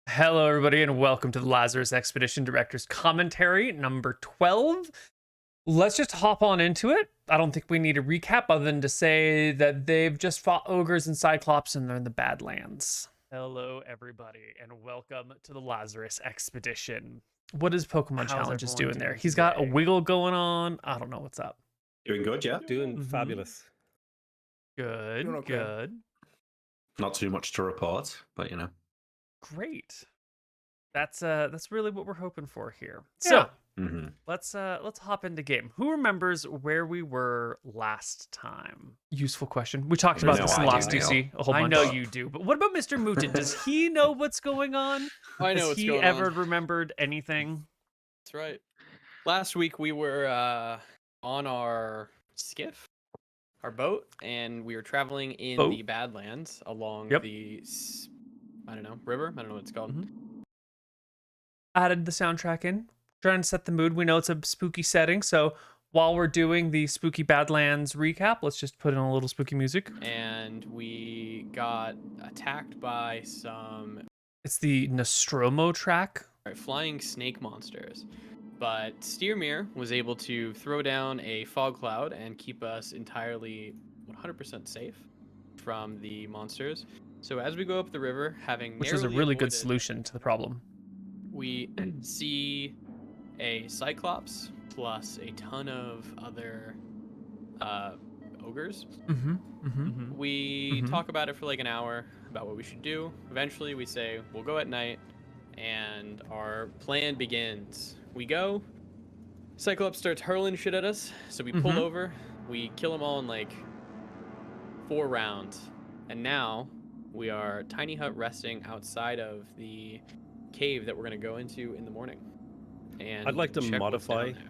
Hello, everybody, and welcome to the Lazarus Expedition Director's Commentary number 12. Let's just hop on into it. I don't think we need a recap other than to say that they've just fought ogres and cyclops and they're in the Badlands. Hello, everybody, and welcome to the Lazarus Expedition. What is Pokemon Challenges doing there? He's got a wiggle going on. I don't know what's up. Doing good, yeah? Doing fabulous. Good, Doing okay. good. Not too much to report, but you know. Great. That's really what we're hoping for here. So Mm-hmm. let's hop into game. Who remembers where we were last time? Useful question. We talked about No, this in I last do, DC Neal. a whole bunch. I know you do, but what about Mr. Mutant? Does he know what's going on? I know Has what's he going ever on. remembered anything? That's right. Last week we were on our skiff, our boat, and we were traveling in the Badlands along the, I don't know, river? I don't know what it's called. Added the soundtrack in, trying to set the mood. We know it's a spooky setting, so while we're doing the spooky Badlands recap, let's just put in a little spooky music. And we got attacked by some... It's the Nostromo track. flying snake monsters. But Steermere was able to throw down a fog cloud and keep us entirely 100% safe from the monsters. So as we go up the river, Which is a really good solution to the problem. We see a Cyclops plus a ton of other ogres. We talk about it for like an hour about what we should do. Eventually we say we'll go at night, and our plan begins. We go, Cyclops starts hurling shit at us, so we pull over, we kill them all in like 4 rounds, and now we are tiny hut resting outside of the cave that we're going to go into in the morning. And I'd like to check what's modify down there.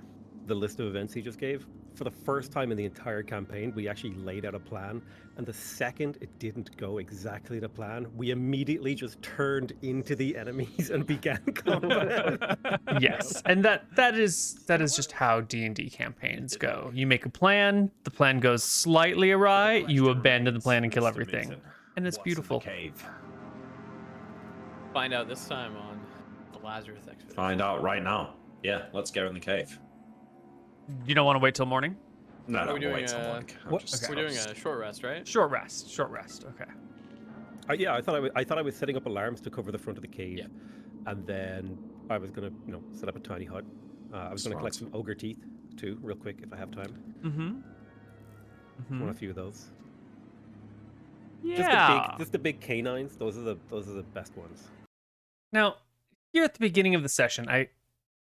the list of events he just gave. For the first time in the entire campaign, we actually laid out a plan, and the second it didn't go exactly to plan, we immediately just turned into the enemies and began combat. Yes, and that is just how D&D campaigns go. You make a plan, the plan goes slightly awry, you abandon the plan and kill everything, and it's beautiful. Cave. Find out this time on the Lazarus Expedition. Find out right now. Yeah, let's go in the cave. You don't want to wait till morning? No, Are no, we we'll doing wait till a- morning. I'm What? just- We're doing a short rest, right? Short rest, okay. Yeah, I thought I was setting up alarms to cover the front of the cave, Yeah. and then I was gonna, set up a tiny hut. I was gonna collect some ogre teeth too, real quick if I have time. Want a few of those. Yeah. Just the big canines. Those are the best ones. Now, here at the beginning of the session,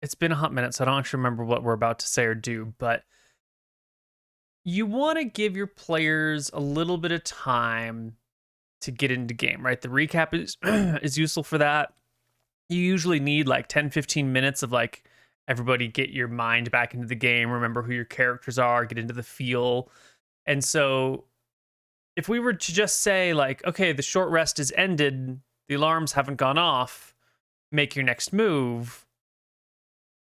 it's been a hot minute, so I don't actually remember what we're about to say or do, but you want to give your players a little bit of time to get into game, right? The recap is is useful for that. You usually need like 10-15 minutes of like everybody get your mind back into the game, remember who your characters are, get into the feel. And so if we were to just say like, okay, the short rest is ended, the alarms haven't gone off, make your next move,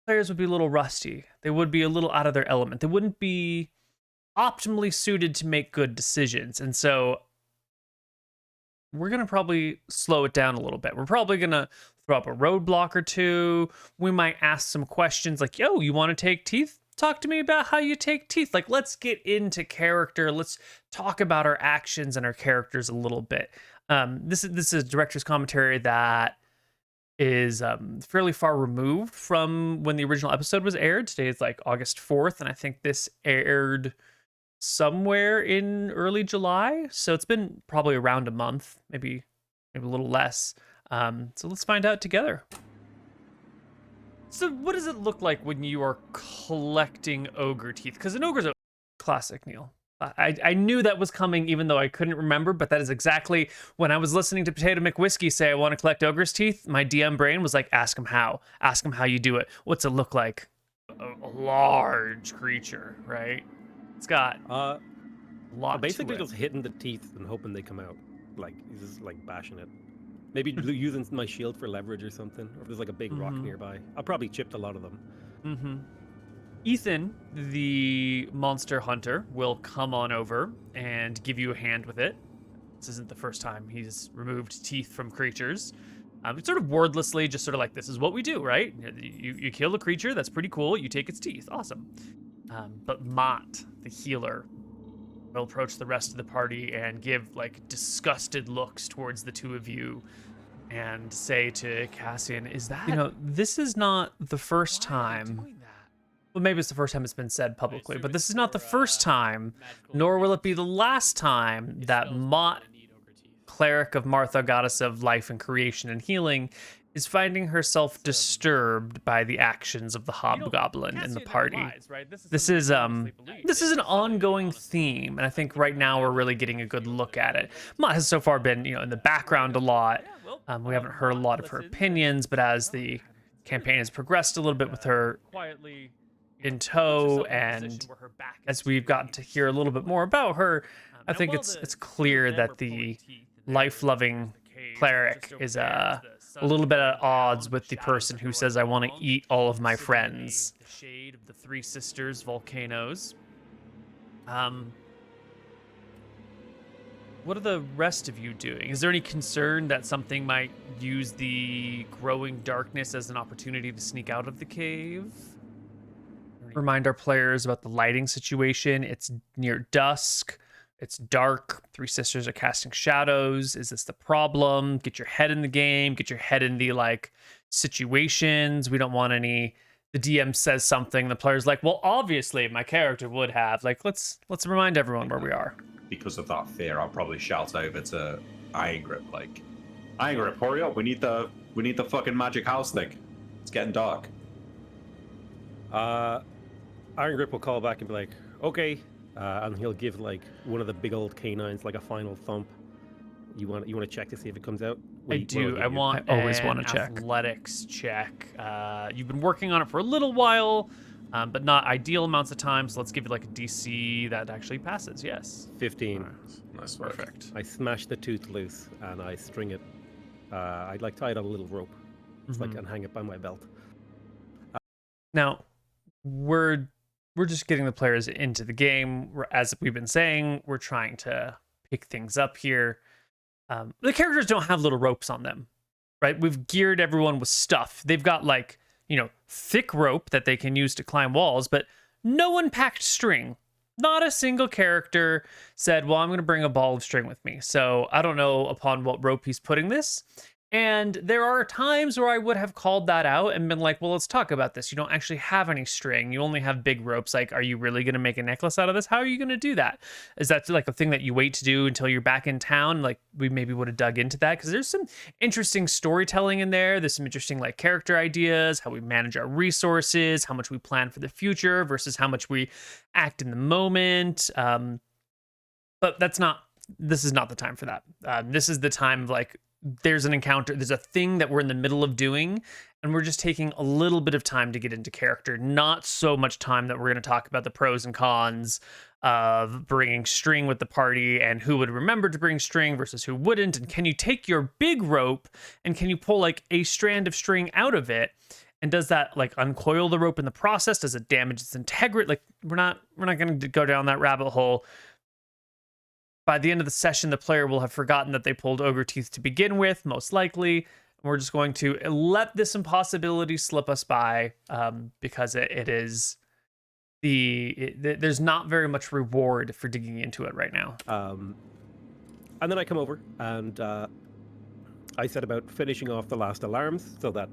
players would be a little rusty. They would be a little out of their element. They wouldn't be optimally suited to make good decisions. And so we're going to probably slow it down a little bit. We're probably going to throw up a roadblock or two. We might ask some questions like, yo, you want to take teeth? Talk to me about how you take teeth. Like, let's get into character. Let's talk about our actions and our characters a little bit. This is a director's commentary that is fairly far removed from when the original episode was aired. Today is like August 4th, and I think this aired somewhere in early July. So it's been probably around a month, maybe a little less. So let's find out together. So what does it look like when you are collecting ogre teeth? Because an ogre's a classic, Neal. I knew that was coming even though I couldn't remember, but that is exactly when I was listening to Potato McWhiskey say, I want to collect ogre's teeth, my DM brain was like, ask him how. Ask him how you do it. What's it look like? A large creature, right? It's got a lot Basically to it. just hitting the teeth and hoping they come out. Like, he's just like bashing it. Maybe using my shield for leverage or something. Or if there's like a big rock nearby. I'll probably chip a lot of them. Ethan, the monster hunter, will come on over and give you a hand with it. This isn't the first time he's removed teeth from creatures. Sort of wordlessly, just sort of like, this is what we do, right? You kill a creature, that's pretty cool. You take its teeth, awesome. But Mott, the healer, will approach the rest of the party and give like disgusted looks towards the two of you and say to Cassian, is that, this is not the first time. Well, maybe it's the first time it's been said publicly, but this is not the first time, nor will it be the last time that Mott, cleric of Martha, goddess of life and creation and healing, is finding herself disturbed by the actions of the hobgoblin in the party. This is an ongoing theme, and I think right now we're really getting a good look at it. Mott has so far been, in the background a lot. We haven't heard a lot of her opinions, but as the campaign has progressed a little bit with her in tow, and as we've gotten to hear a little bit more about her, I think it's clear that the life-loving cleric is a little bit at odds with the person who says, I want to eat all of my friends. The shade of the Three Sisters volcanoes. What are the rest of you doing? Is there any concern that something might use the growing darkness as an opportunity to sneak out of the cave? Remind our players about the lighting situation. It's near dusk. It's dark. Three Sisters are casting shadows. Is this the problem? Get your head in the game. Get your head in the situations. We don't want any. The DM says something. The player's like, well, obviously my character would have. Let's remind everyone where we are. Because of that fear, I'll probably shout over to Iron Grip, Iron Grip, hurry up! We need the fucking magic house thing. It's getting dark. Iron Grip will call back and be like, okay. And he'll give one of the big old canines a final thump. You want to check to see if it comes out? I do. I always want to check. Athletics check. You've been working on it for a little while, but not ideal amounts of time. So let's give you a DC that actually passes. Yes. 15. Right. Nice work. Perfect. I smash the tooth loose and I string it. I'd tie it on a little rope, and hang it by my belt. Now, we're just getting the players into the game. As we've been saying, we're trying to pick things up here. The characters don't have little ropes on them, right? We've geared everyone with stuff. They've got thick rope that they can use to climb walls, but no one packed string. Not a single character said, well, I'm going to bring a ball of string with me. So I don't know upon what rope he's putting this. And there are times where I would have called that out and been like, well, let's talk about this. You don't actually have any string. You only have big ropes. Are you really going to make a necklace out of this? How are you going to do that? Is that a thing that you wait to do until you're back in town? We maybe would have dug into that because there's some interesting storytelling in there. There's some interesting character ideas, how we manage our resources, how much we plan for the future versus how much we act in the moment. But this is not the time for that. This is the time of there's an encounter, there's a thing that we're in the middle of doing, and we're just taking a little bit of time to get into character. Not so much time that we're going to talk about the pros and cons of bringing string with the party and who would remember to bring string versus who wouldn't. And can you take your big rope and can you pull a strand of string out of it? And does that uncoil the rope in the process? Does it damage its integrity? We're not going to go down that rabbit hole. By the end of the session, the player will have forgotten that they pulled ogre teeth to begin with, most likely. We're just going to let this impossibility slip us by because there's not very much reward for digging into it right now. And then I come over and I set about finishing off the last alarms so that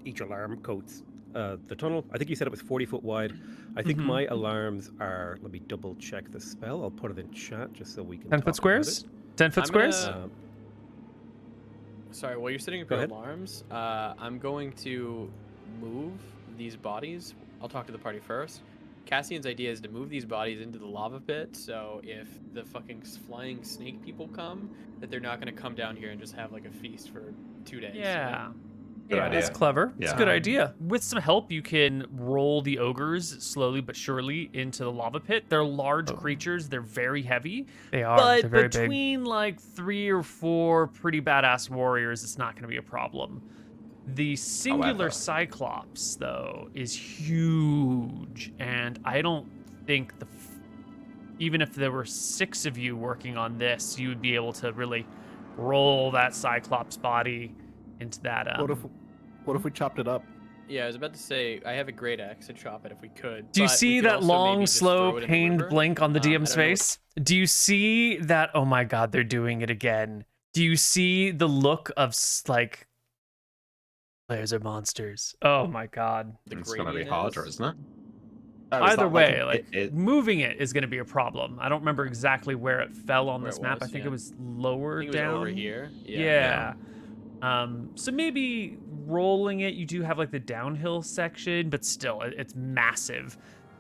each alarm coats the tunnel. I think you said it was 40 foot wide. I think my alarms are, let me double check the spell. I'll put it in chat just so we can 10 foot squares? 10 foot squares? Sorry, while you're setting up your alarms, I'm going to move these bodies. I'll talk to the party first. Cassian's idea is to move these bodies into the lava pit, so if the fucking flying snake people come, that they're not going to come down here and just have a feast for 2 days. Yeah. So. Yeah, that's clever. Yeah. It's a good idea. With some help, you can roll the ogres slowly but surely into the lava pit. They're large creatures. They're very heavy. They are. But they're very between big. 3 or 4 pretty badass warriors, it's not going to be a problem. The singular Cyclops, though, is huge. And I don't think even if there were 6 of you working on this, you would be able to really roll that Cyclops body into that. What if we chopped it up? Yeah, I was about to say I have a great axe to chop it if we could. Do you but we see could that also long, maybe just slow, throw it in the pained river. blink on the I don't DM's know what- face? Do you see that? Oh my god, they're doing it again. Do you see the look of like players are monsters? Oh my god. It's gonna be gradient harder, is? isn't it? Oh, is Either that way, it- moving it is going to be a problem. I don't remember exactly where it fell on Where this it map. I was, think yeah. it was lower I think it was down. over here. Yeah. So maybe rolling it, you do have like the downhill section, but still, it's massive.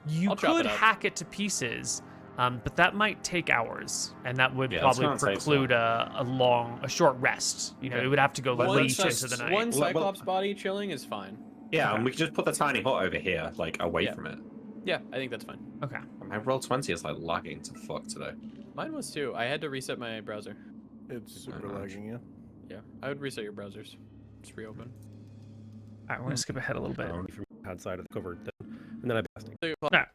You I'll chop could it up. hack it to pieces, but that might take hours, and that would Yeah, it's probably gonna take preclude a short rest. You know, Okay. it would have to go Well, late let's into the just- night. One Well, Cyclops body chilling is fine. Yeah, Okay. and we could just put the tiny hut over here, like away Yeah. from it. Yeah, I think that's fine. Okay. My roll 20 is like lagging to fuck today. Mine was too. I had to reset my browser. It's super nice. lagging, yeah. Yeah, I would reset your browsers. Just reopen. All right, we're gonna skip ahead a little bit. From the pad side of the cover, and then I blasting. No,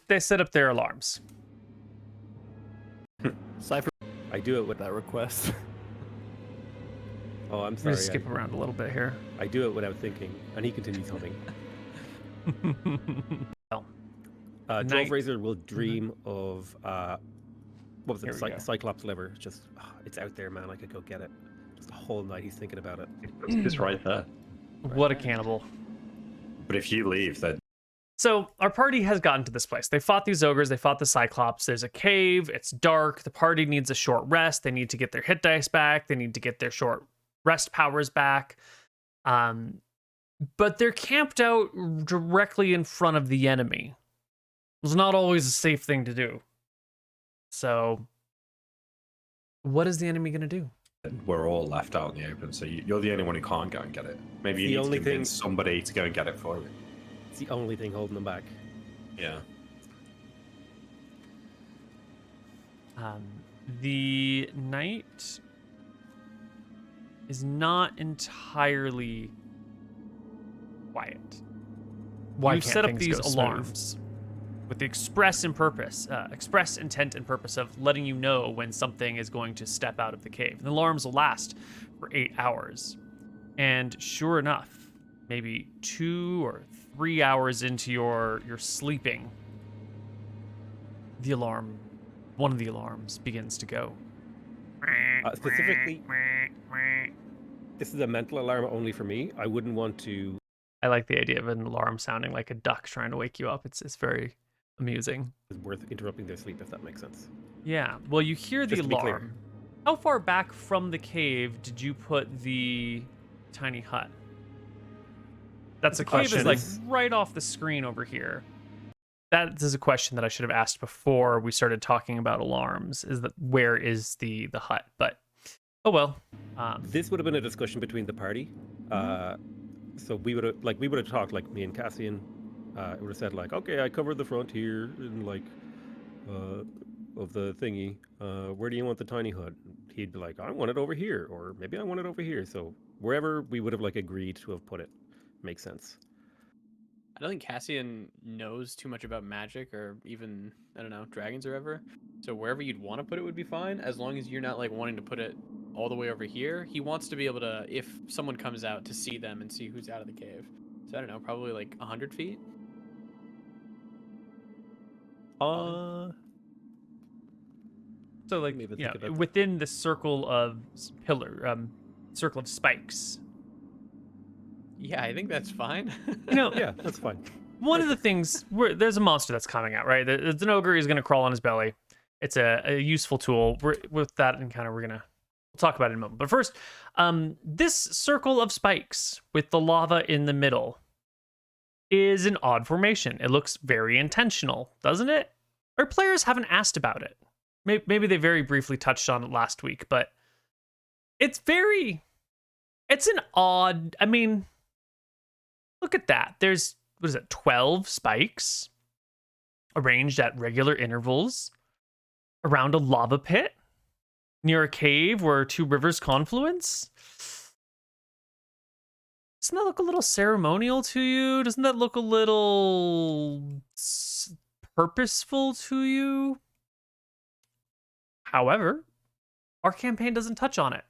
they set up their alarms. Cypher I do it with that request. Oh, I'm We're sorry. gonna skip around a little bit here. I do it without thinking, and he continues humming. Well, Jove Night- Razor will dream of what was Here it? we go. Cyclops liver. Just it's out there, man. I could go get it. Just the whole night he's thinking about it. It's right there. what a cannibal. But if you leave, then So our party has gotten to this place. They fought these ogres. They fought the Cyclops. There's a cave. It's dark. The party needs a short rest. They need to get their hit dice back. They need to get their short rest powers back. But they're camped out directly in front of the enemy. It's not always a safe thing to do. So what is the enemy going to do? we're all left out in the open. So you're the only one who can't go and get it. Maybe The you need to only convince somebody to go and get it for you. It's the only thing holding them back. Yeah. The night is not entirely quiet. Why You've can't set up things these go smooth? alarms with the express intent and purpose of letting you know when something is going to step out of the cave. The alarms will last for 8 hours. And sure enough, maybe 2 or 3 hours into your sleeping, one of the alarms begins to go. Specifically, this is a mental alarm only for me. I wouldn't want to. I like the idea of an alarm sounding like a duck trying to wake you up. It's very amusing. It's worth interrupting their sleep if that makes sense. Yeah. Well, you hear the Just to be clear. alarm. How far back from the cave did you put the tiny hut? The cave is question. like right off the screen over here. That is a question that I should have asked before we started talking about alarms. Is that where is the hut? But oh well. This would have been a discussion between the party. So we would have talked, like me and Cassian. It would have said like, okay, I covered the front here and like of the thingy. Where do you want the tiny hut? He'd be like, I want it over here, or maybe I want it over here. So wherever we would have like agreed to have put it makes sense. I don't think Cassian knows too much about magic or even, I don't know, dragons or ever. So wherever you'd want to put it would be fine, as long as you're not like wanting to put it all the way over here. He wants to be able to, if someone comes out, to see them and see who's out of the cave. So I don't know, probably like 100 feet. So like, Maybe you know, think about that. within the circle of circle of spikes. Yeah, I think that's fine. You know, Yeah, that's fine. one of the things there's a monster that's coming out, right? There's an ogre. He's going to crawl on his belly. It's a useful tool. With that encounter, we'll talk about it in a moment. But first, this circle of spikes with the lava in the middle is an odd formation. It looks very intentional, doesn't it? Our players haven't asked about it. Maybe they very briefly touched on it last week, but it's an odd. I mean, look at that. There's, 12 spikes arranged at regular intervals around a lava pit near a cave where 2 rivers confluence. Doesn't that look a little ceremonial to you? Doesn't that look a little purposeful to you? However, our campaign doesn't touch on it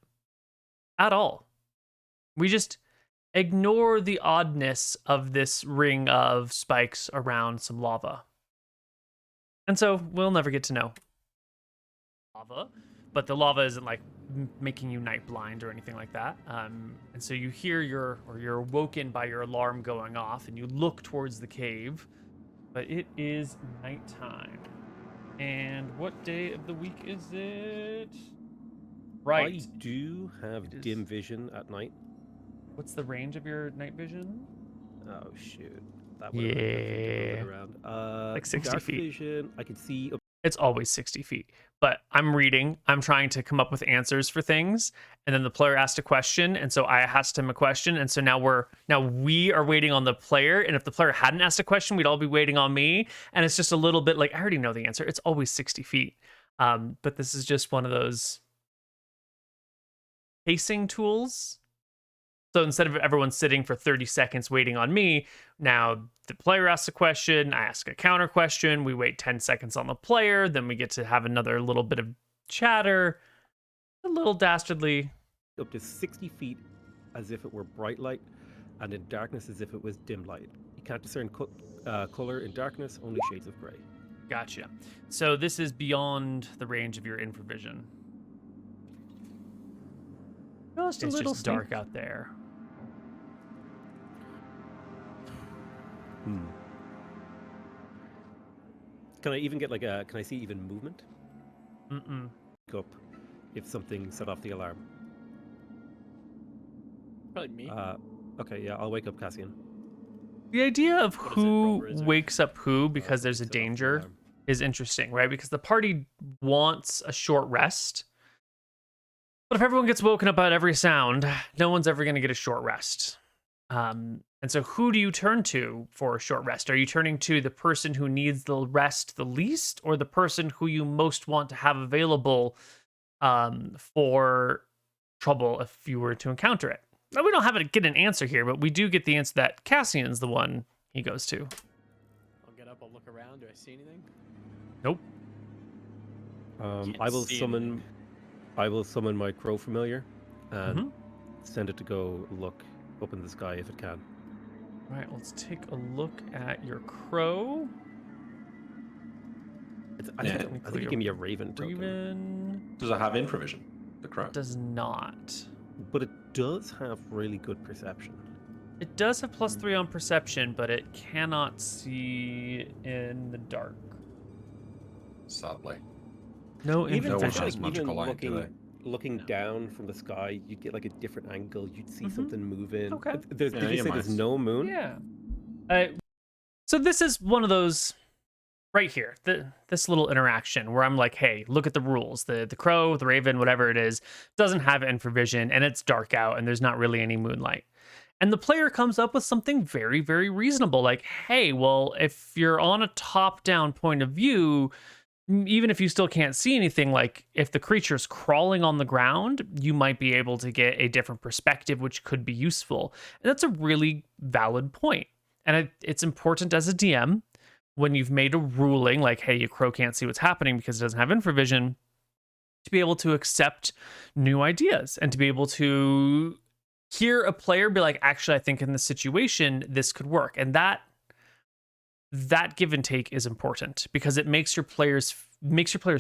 at all. We just ignore the oddness of this ring of spikes around some lava. And so we'll never get to know lava, but the lava isn't like making you night blind or anything like that. And so you hear you're woken by your alarm going off, and you look towards the cave, but it is nighttime. And what day of the week is it? Right. I do have dim vision at night. What's the range of your night vision? Oh shoot, that would have been around. Like 60 dark feet. Vision, I can see. It's always 60 feet. But I'm trying to come up with answers for things, and then the player asked a question, and so I asked him a question, and so now we are waiting on the player, and if the player hadn't asked a question, we'd all be waiting on me, and it's just a little bit like, I already know the answer. It's always 60 feet. But this is just one of those pacing tools. So instead of everyone sitting for 30 seconds waiting on me, now the player asks a question, I ask a counter question, we wait 10 seconds on the player, then we get to have another little bit of chatter, a little dastardly. Up to 60 feet as if it were bright light, and in darkness as if it was dim light. You can't discern color in darkness, only shades of gray. Gotcha. So this is beyond the range of your infravision. Just a little dark out there. Can I even get can I see even movement? Mm-mm. Up if something set off the alarm. Probably me. Okay, yeah, I'll wake up Cassian. The idea of What is it, who Rover, is it? wakes up who because there's a Set off the danger alarm. is interesting, right? Because the party wants a short rest. But if everyone gets woken up by every sound, no one's ever going to get a short rest. And so who do you turn to for a short rest? Are you turning to the person who needs the rest the least, or the person who you most want to have available for trouble if you were to encounter it? Now, we don't have to get an answer here, but we do get the answer that Cassian's the one he goes to. I'll get up, I'll look around. Do I see anything? Nope. Can't I will see summon. anything. I will summon my crow familiar and Mhm. send it to go look up in the sky if it can. All right, let's take a look at your crow. I Yeah. think you give me a raven token, Raven Does it have infravision? The crow. does not. but it does have really good perception. It does have +3 on perception, but it cannot see in the dark. Sadly. No Even, No one infravision. has magical light, do looking No. down from the sky, you'd get like a different angle. You'd see Mhm. something moving. Okay. Did Yeah, you you say might. there's no moon? Yeah. So this is one of those right here. This little interaction where I'm like, hey, look at the rules. The crow, the raven, whatever it is, doesn't have infravision, and it's dark out, and there's not really any moonlight. And the player comes up with something very, very reasonable. Like, hey, well, if you're on a top-down point of view, even if you still can't see anything, like if the creature's crawling on the ground, you might be able to get a different perspective, which could be useful. And that's a really valid point. And it's important as a DM when you've made a ruling like, hey, your crow can't see what's happening because it doesn't have infravision, to be able to accept new ideas and to be able to hear a player be like, actually, I think in this situation, this could work. And that give and take is important because it makes your players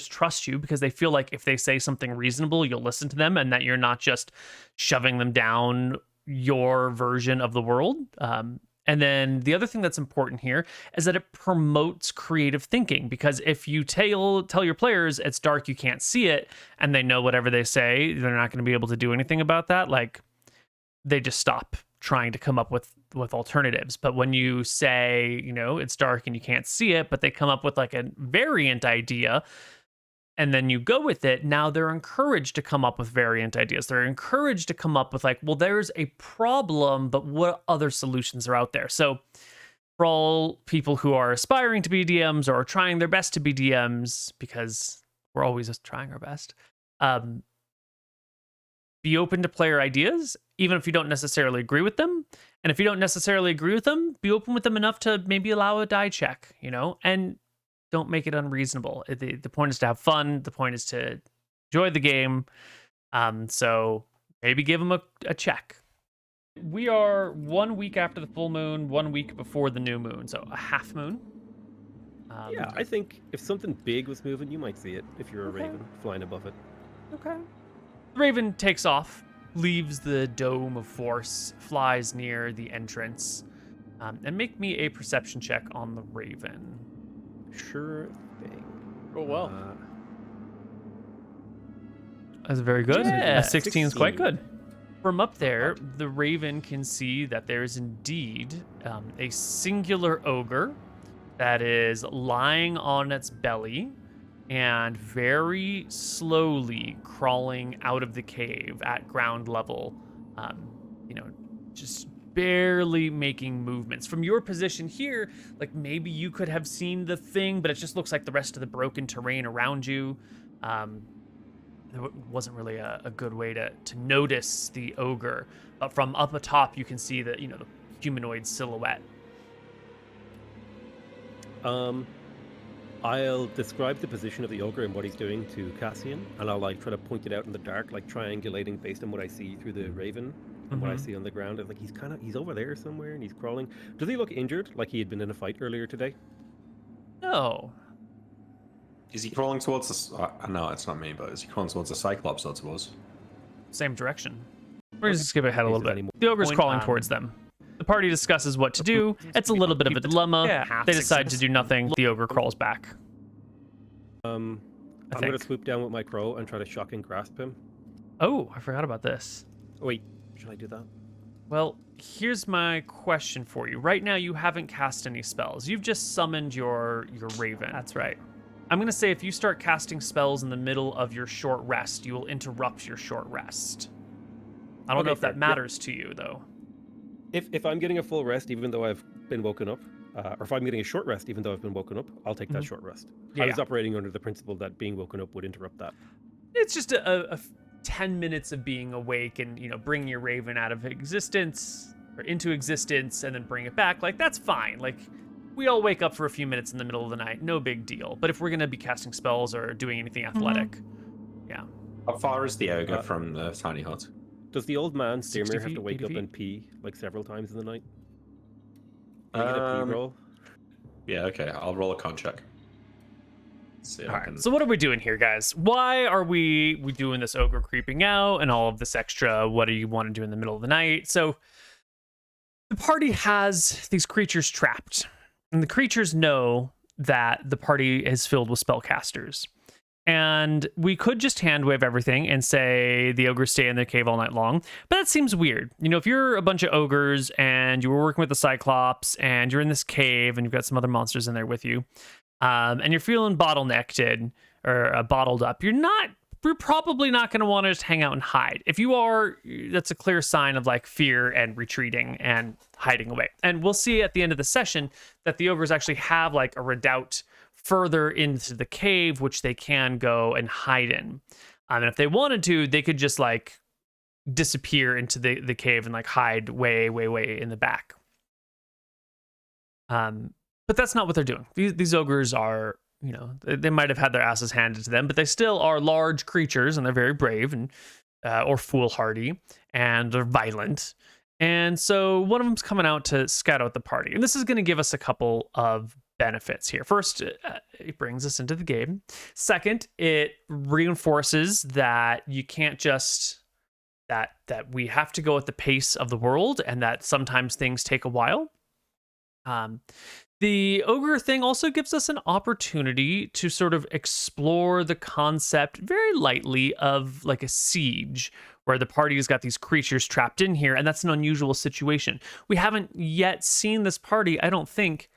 trust you, because they feel like if they say something reasonable, you'll listen to them and that you're not just shoving them down your version of the world. And then the other thing that's important here is that it promotes creative thinking, because if you tell your players it's dark, you can't see it, and they know whatever they say, they're not going to be able to do anything about that. Like, they just stop trying to come up with alternatives. But when you say, it's dark and you can't see it, but they come up with like a variant idea, and then you go with it, now they're encouraged to come up with variant ideas. They're encouraged to come up with like, well, there's a problem, but what other solutions are out there? So for all people who are aspiring to be DMs or are trying their best to be DMs, because we're always just trying our best, be open to player ideas, even if you don't necessarily agree with them. And if you don't necessarily agree with them, be open with them enough to maybe allow a die check, and don't make it unreasonable. The point is to have fun. The point is to enjoy the game. So maybe give them a check. We are 1 week after the full moon, 1 week before the new moon, so a half moon. Yeah, I think if something big was moving, you might see it if you're a Okay. raven flying above it. Okay. The raven takes off, leaves the dome of force, flies near the entrance, and make me a perception check on the raven. Sure thing. Oh well. That's very good. Yeah, A 16 is quite 16. good. From up there, the raven can see that there is indeed a singular ogre that is lying on its belly and very slowly crawling out of the cave at ground level, just barely making movements. From your position here, like maybe you could have seen the thing, but it just looks like the rest of the broken terrain around you. There wasn't really a good way to notice the ogre. But from up atop, you can see the humanoid silhouette. I'll describe the position of the ogre and what he's doing to Cassian, and I'll try to point it out in the dark, triangulating based on what I see through the raven and what I see on the ground. It's like he's over there somewhere and he's crawling. Does he look injured, like he had been in a fight earlier today? No. Is he crawling towards the... no, it's not me, but is he crawling towards the Cyclops, I suppose? Same direction. We're going to skip ahead a Is little there bit. any more The ogre's point? crawling towards them. The party discusses what to do. It's a little bit of a dilemma. Yeah. They decide to do nothing. The ogre crawls back. I'm going to swoop down with my crow and try to shock and grasp him. Oh, I forgot about this. Oh, wait, should I do that? Well, here's my question for you. Right now, you haven't cast any spells. You've just summoned your raven. That's right. I'm going to say if you start casting spells in the middle of your short rest, you will interrupt your short rest. I don't know if that matters to you, though. If I'm getting a full rest, even though I've been woken up, or if I'm getting a short rest, even though I've been woken up, I'll take that short rest. I was operating under the principle that being woken up would interrupt that. It's just a 10 minutes of being awake and, bring your raven out of existence or into existence and then bring it back. Like, that's fine. Like, we all wake up for a few minutes in the middle of the night. No big deal. But if we're going to be casting spells or doing anything athletic, yeah. How far is the ogre from the tiny hut? Does the old man 60 Steamer have feet, to wake 80 up feet? and pee several times in the night? Can I get a pee roll? Yeah, okay. I'll roll a con check. See if All I right. can... So what are we doing here, guys? Why are we doing this ogre creeping out and all of this extra? What do you want to do in the middle of the night? So the party has these creatures trapped, and the creatures know that the party is filled with spellcasters. And we could just hand wave everything and say the ogres stay in their cave all night long. But that seems weird. If you're a bunch of ogres and you were working with the Cyclops and you're in this cave and you've got some other monsters in there with you, and you're feeling bottlenecked or bottled up, you're probably not going to want to just hang out and hide. If you are, that's a clear sign of fear and retreating and hiding away. And we'll see at the end of the session that the ogres actually have a redoubt further into the cave, which they can go and hide in. And if they wanted to, they could just disappear into the cave and hide way, way, way in the back. But that's not what they're doing. These ogres are, they might have had their asses handed to them, but they still are large creatures and they're very brave and or foolhardy and they're violent. And so one of them's coming out to scout out the party. And this is going to give us a couple of benefits here. First, it brings us into the game. Second, it reinforces that you can't just that we have to go at the pace of the world and that sometimes things take a while. The ogre thing also gives us an opportunity to sort of explore the concept very lightly of a siege where the party's got these creatures trapped in here, and that's an unusual situation. We haven't yet seen this party, I don't think,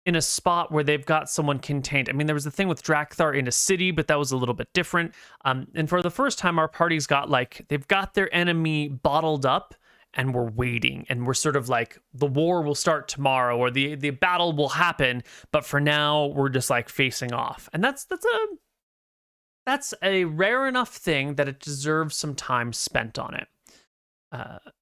in a spot where they've got someone contained. I mean, there was the thing with Drakthar in a city, but that was a little bit different. And for the first time, our party's got they've got their enemy bottled up and we're waiting. And we're sort of the war will start tomorrow or the battle will happen. But for now, we're just facing off. And that's a rare enough thing that it deserves some time spent on it.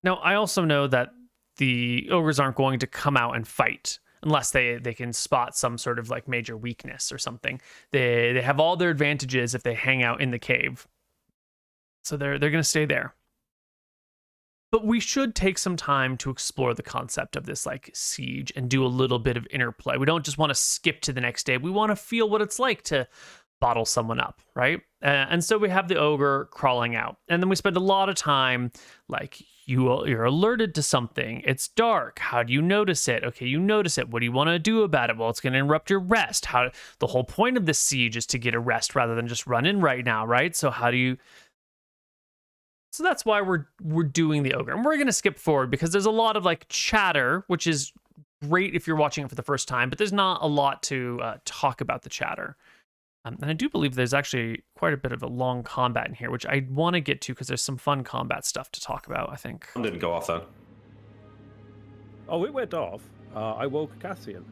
Now, I also know that the ogres aren't going to come out and fight unless they can spot some sort of major weakness or something. They have all their advantages if they hang out in the cave. So they're going to stay there. But we should take some time to explore the concept of this like siege and do a little bit of interplay. We don't just want to skip to the next day. We want to feel what it's like to bottle someone up, right? And so we have the ogre crawling out. And then we spend a lot of time like you're alerted to something. It's dark. How do you notice it? Okay, you notice it. What do you want to do about it? Well, it's going to interrupt your rest. The whole point of this siege is to get a rest rather than just run in right now, right? So how do you... So that's why we're doing the ogre. And we're going to skip forward because there's a lot of like chatter, which is great if you're watching it for the first time, but there's not a lot to talk about the chatter. And I do believe there's actually quite a bit of a long combat in here, which I want to get to because there's some fun combat stuff to talk about, I think. One didn't go off then. Oh, it went off. I woke Cassian,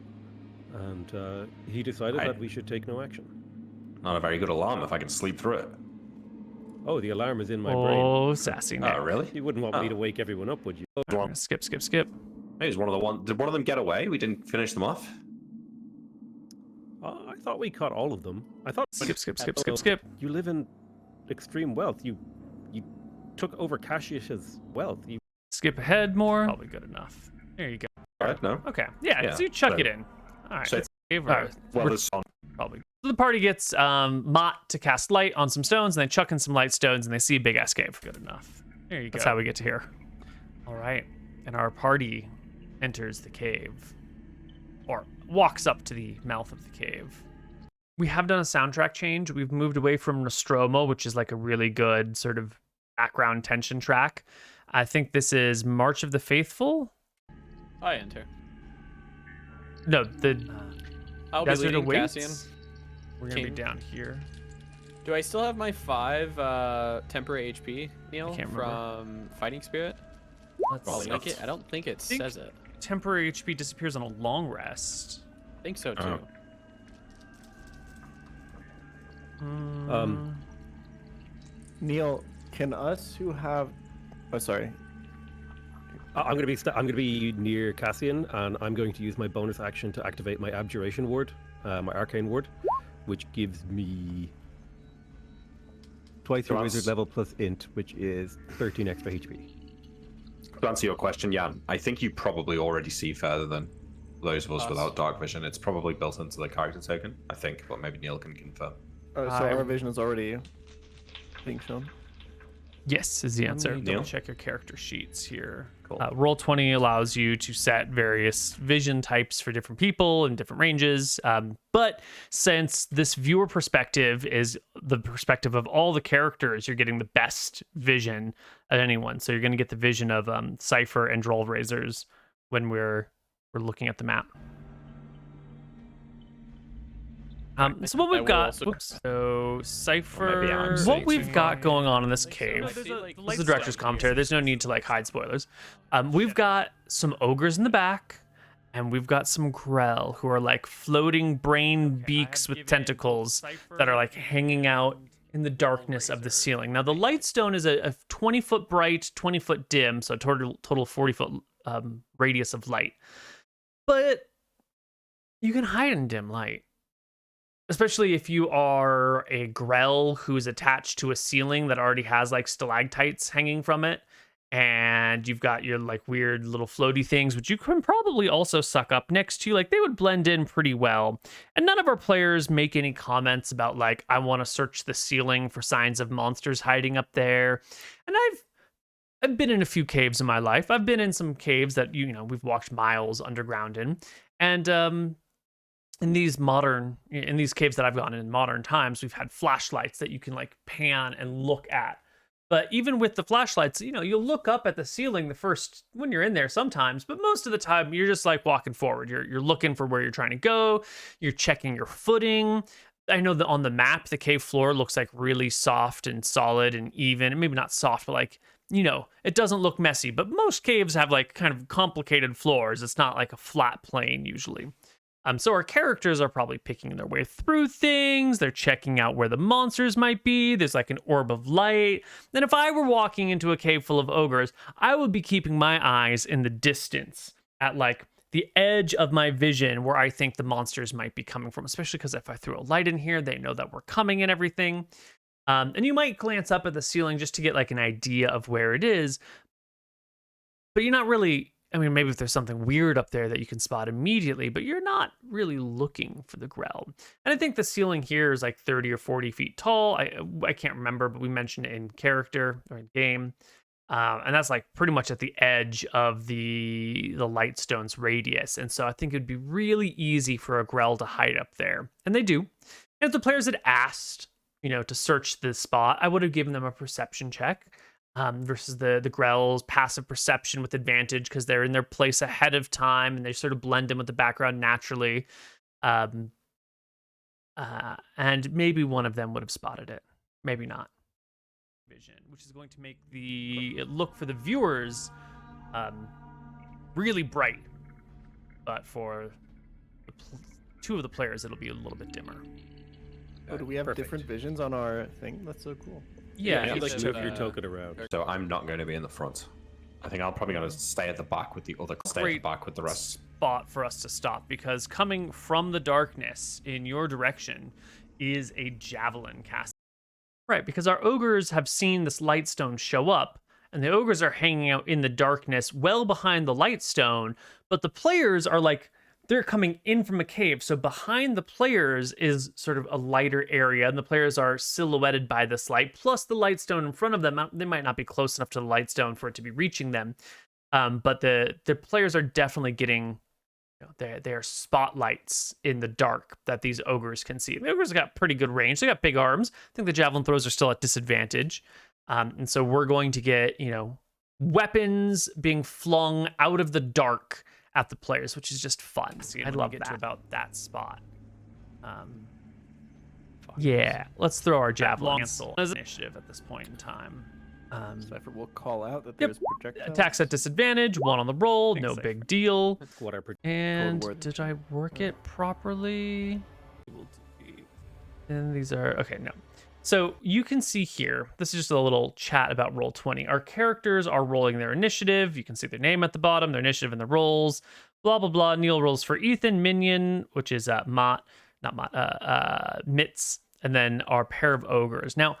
and he decided that we should take no action. Not a very good alarm if I can sleep through it. Oh, the alarm is in my brain. Oh, sassy. Oh, really? You wouldn't want me to wake everyone up, would you? Skip. Maybe it's one of the one. Did one of them get away? We didn't finish them off. I thought we caught all of them. I thought. Skip. You live in extreme wealth. You took over Cassius's wealth. You Skip ahead more. Probably good enough. There you go. All right, no. Okay. Yeah, so you chuck it in. All right. So Well, it's on. probably. So the party gets Mott to cast light on some stones, and they chuck in some light stones, and they see a big ass cave. Good enough. There you go. That's how we get to here. All right. And our party enters the cave, or walks up to the mouth of the cave. We have done a soundtrack change. We've moved away from Nostromo, which is like a really good sort of background tension track. I think this is March of the Faithful. I enter. No, the I'll be Desert leading Awaits. Cassian. We're gonna be King. down here. Do I still have my 5 temporary HP, Neal, can't remember. from Fighting Spirit? Let's Probably see. not. I don't think it think- says it. Temporary HP disappears on a long rest. I think so too. Oh. Neal, can us who have... Oh, sorry. I'm gonna be near Cassian, and I'm going to use my bonus action to activate my Abjuration Ward, my Arcane Ward, which gives me twice your Plus- wizard level plus int, which is 13 extra HP. To answer your question, Jan, I think you probably already see further than those of us Us. without dark vision. It's probably built into the character token, I think, but maybe Neil can confirm. So our vision is already being shown. Yes, is the answer. Neil? Double check your character sheets here. Cool. Roll20 allows you to set various vision types for different people and different ranges. But since this viewer perspective is the perspective of all the characters, you're getting the best vision of anyone. So you're going to get the vision of Cypher and Droll Razors when we're looking at the map. So what I we've will got, also- whoops, so Cypher, maybe I'm what seeing we've too got much. going on in this cave. I see, like, This is the director's commentary. There's no need to like hide spoilers. We've got some ogres in the back, and we've got some Grell who are like floating brain beaks with tentacles that are like hanging out in the darkness of the ceiling. Now the light stone is a 20-foot bright, 20-foot dim, so total 40-foot radius of light. But you can hide in dim light. Especially if you are a Grell who's attached to a ceiling that already has like stalactites hanging from it, and you've got your like weird little floaty things, which you can probably also suck up next to you. Like they would blend in pretty well. And none of our players make any comments about like, I want to search the ceiling for signs of monsters hiding up there. And I've been in a few caves in my life. I've been in some caves that, we've walked miles underground in. And, in these caves that I've gone in modern times, we've had flashlights that you can like pan and look at. But even with the flashlights, you'll look up at the ceiling when you're in there sometimes, but most of the time you're just like walking forward. You're looking for where you're trying to go. You're checking your footing. I know that on the map, the cave floor looks like really soft and solid and even, and maybe not soft, but like, it doesn't look messy, but most caves have like kind of complicated floors. It's not like a flat plane usually. So our characters are probably picking their way through things. They're checking out where the monsters might be. There's like an orb of light. Then if I were walking into a cave full of ogres, I would be keeping my eyes in the distance at like the edge of my vision where I think the monsters might be coming from, especially because if I threw a light in here, they know that we're coming and everything. And you might glance up at the ceiling just to get like an idea of where it is. but you're not really, I mean, maybe if there's something weird up there that you can spot immediately, but you're not really looking for the Grell. And I think the ceiling here is like 30 or 40 feet tall. I can't remember, but we mentioned it in character or in game. And that's like pretty much at the edge of the Lightstone's radius. And so I think it'd be really easy for a Grell to hide up there. And they do. And if the players had asked, to search the spot, I would have given them a perception check. Versus the Grell's passive perception with advantage because they're in their place ahead of time and they sort of blend in with the background naturally. And maybe one of them would have spotted it. Maybe not. Vision, which is going to make the look for the viewers really bright. But for two of the players, it'll be a little bit dimmer. Oh, do we have different visions on our thing? That's so cool. Yeah, you like should, move your token around. So I'm not going to be in the front. I think I'm probably going to stay at the back with the rest. Spot for us to stop because coming from the darkness in your direction is a javelin cast. Right, because our ogres have seen this Lightstone show up, and the ogres are hanging out in the darkness well behind the Lightstone, but the players are like, they're coming in from a cave. So behind the players is sort of a lighter area, and the players are silhouetted by this light, plus the Lightstone in front of them. They might not be close enough to the Lightstone for it to be reaching them, but the players are definitely getting their spotlights in the dark that these ogres can see. The ogres got pretty good range. They got big arms. I think the javelin throws are still at disadvantage. And so we're going to get, weapons being flung out of the dark at the players, which is just fun. So I'd love to about that spot. Yeah, let's throw our javelin as initiative at this point in time. Cypher will call out that there's projectiles. Attacks at disadvantage, 1 on the roll, no Cypher. big deal. That's what I And did I work it properly? And these are, okay, no. So you can see here, this is just a little chat about Roll20. Our characters are rolling their initiative. You can see their name at the bottom, their initiative and the rolls, blah, blah, blah. Neal rolls for Ethan, Minion, which is Mitz, and then our pair of ogres. Now,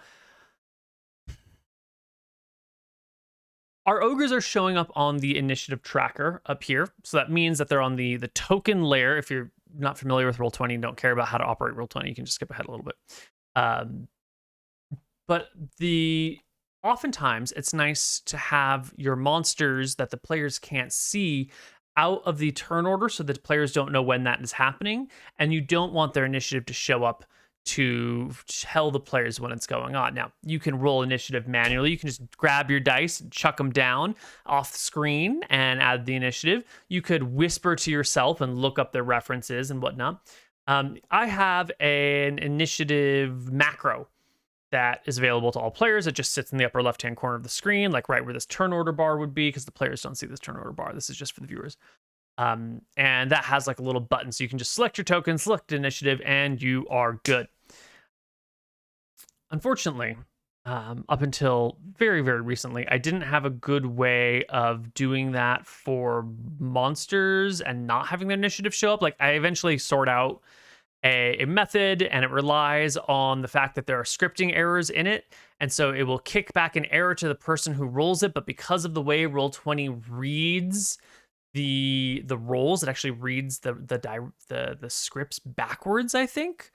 our ogres are showing up on the initiative tracker up here. So that means that they're on the token layer. If you're not familiar with Roll20 and don't care about how to operate Roll20, you can just skip ahead a little bit. But oftentimes it's nice to have your monsters that the players can't see out of the turn order so that the players don't know when that is happening. And you don't want their initiative to show up to tell the players when it's going on. Now, you can roll initiative manually. You can just grab your dice, chuck them down off the screen and add the initiative. You could whisper to yourself and look up their references and whatnot. I have an initiative macro that is available to all players. It just sits in the upper left-hand corner of the screen, like right where this turn order bar would be, because the players don't see this turn order bar. This is just for the viewers. And that has like a little button, so you can just select your token, select initiative, and you are good. Unfortunately, up until very, very recently, I didn't have a good way of doing that for monsters and not having their initiative show up. Like, I eventually sort out a method, and it relies on the fact that there are scripting errors in it, and so it will kick back an error to the person who rolls it. But because of the way Roll20 reads the rolls, it actually reads the scripts backwards, I think.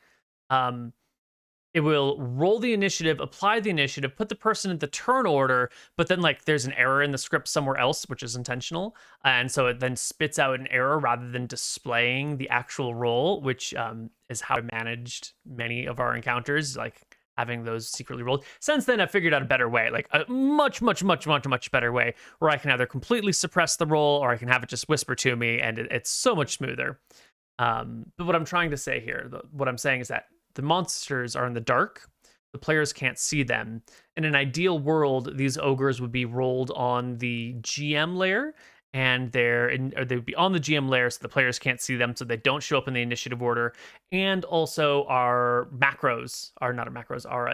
It will roll the initiative, apply the initiative, put the person in the turn order, but then like there's an error in the script somewhere else, which is intentional. And so it then spits out an error rather than displaying the actual roll, which is how I managed many of our encounters, like having those secretly rolled. Since then, I've figured out a better way, like a much better way, where I can either completely suppress the roll or I can have it just whisper to me, and it's so much smoother. But what I'm trying to say here, what I'm saying is that the monsters are in the dark. The players can't see them. In an ideal world, these ogres would be rolled on the GM layer, and they would be on the GM layer so the players can't see them, so they don't show up in the initiative order. And also our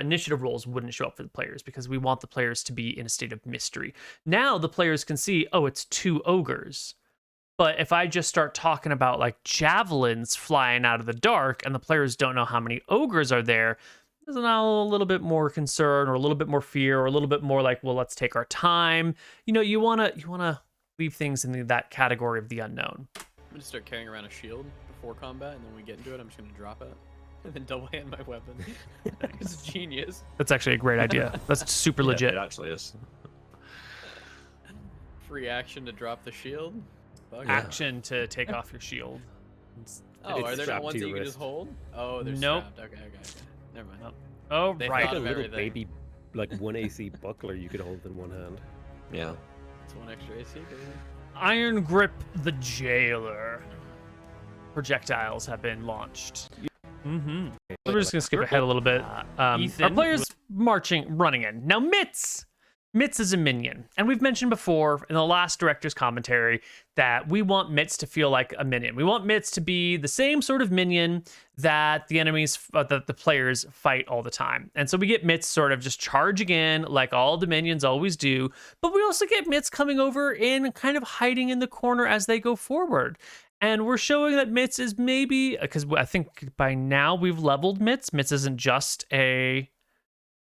initiative rolls wouldn't show up for the players because we want the players to be in a state of mystery. Now the players can see, oh, it's 2 ogres. But if I just start talking about like javelins flying out of the dark and the players don't know how many ogres are there, there's now a little bit more concern or a little bit more fear or a little bit more like, well, let's take our time. You want to leave things in that category of the unknown. I'm gonna start carrying around a shield before combat, and then when we get into it, I'm just gonna drop it and then double hand my weapon. It's genius. That's actually a great idea. That's super legit. It actually is. Free action to drop the shield. Fuck yeah. Action to take off your shield. Oh, It's are there strapped not ones to that you your can just wrist. hold? Oh, they're Nope. strapped. Okay. Never mind. Nope. Oh, They right. thought Like a of little everything. baby, like 1 AC buckler you could hold in one hand. Yeah. It's 1 extra AC, baby. Iron Grip the Jailer. Projectiles have been launched. Mm-hmm. So we're just gonna skip ahead a little bit. Our players running in. Now Mitz is a minion, and we've mentioned before in the last director's commentary that we want Mitz to feel like a minion. We want Mitz to be the same sort of minion that the enemies, that the players fight all the time. And so we get Mitz sort of just charging in like all the minions always do, but we also get Mitz coming over and kind of hiding in the corner as they go forward. And we're showing that Mitz is maybe, because I think by now we've leveled Mitz. Mitz isn't just a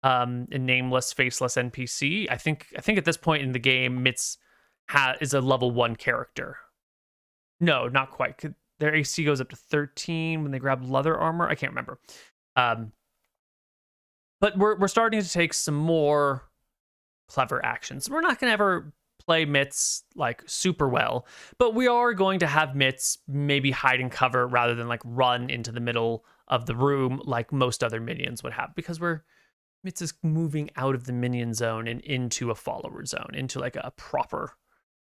nameless, faceless NPC. I think at this point in the game, Mitz is a level 1 character. No, not quite. Their AC goes up to 13 when they grab leather armor. I can't remember. But we're starting to take some more clever actions. We're not going to ever play Mitz like super well, but we are going to have Mitz maybe hide and cover rather than like run into the middle of the room like most other minions would have, because Mitz is moving out of the minion zone and into a follower zone, into like a proper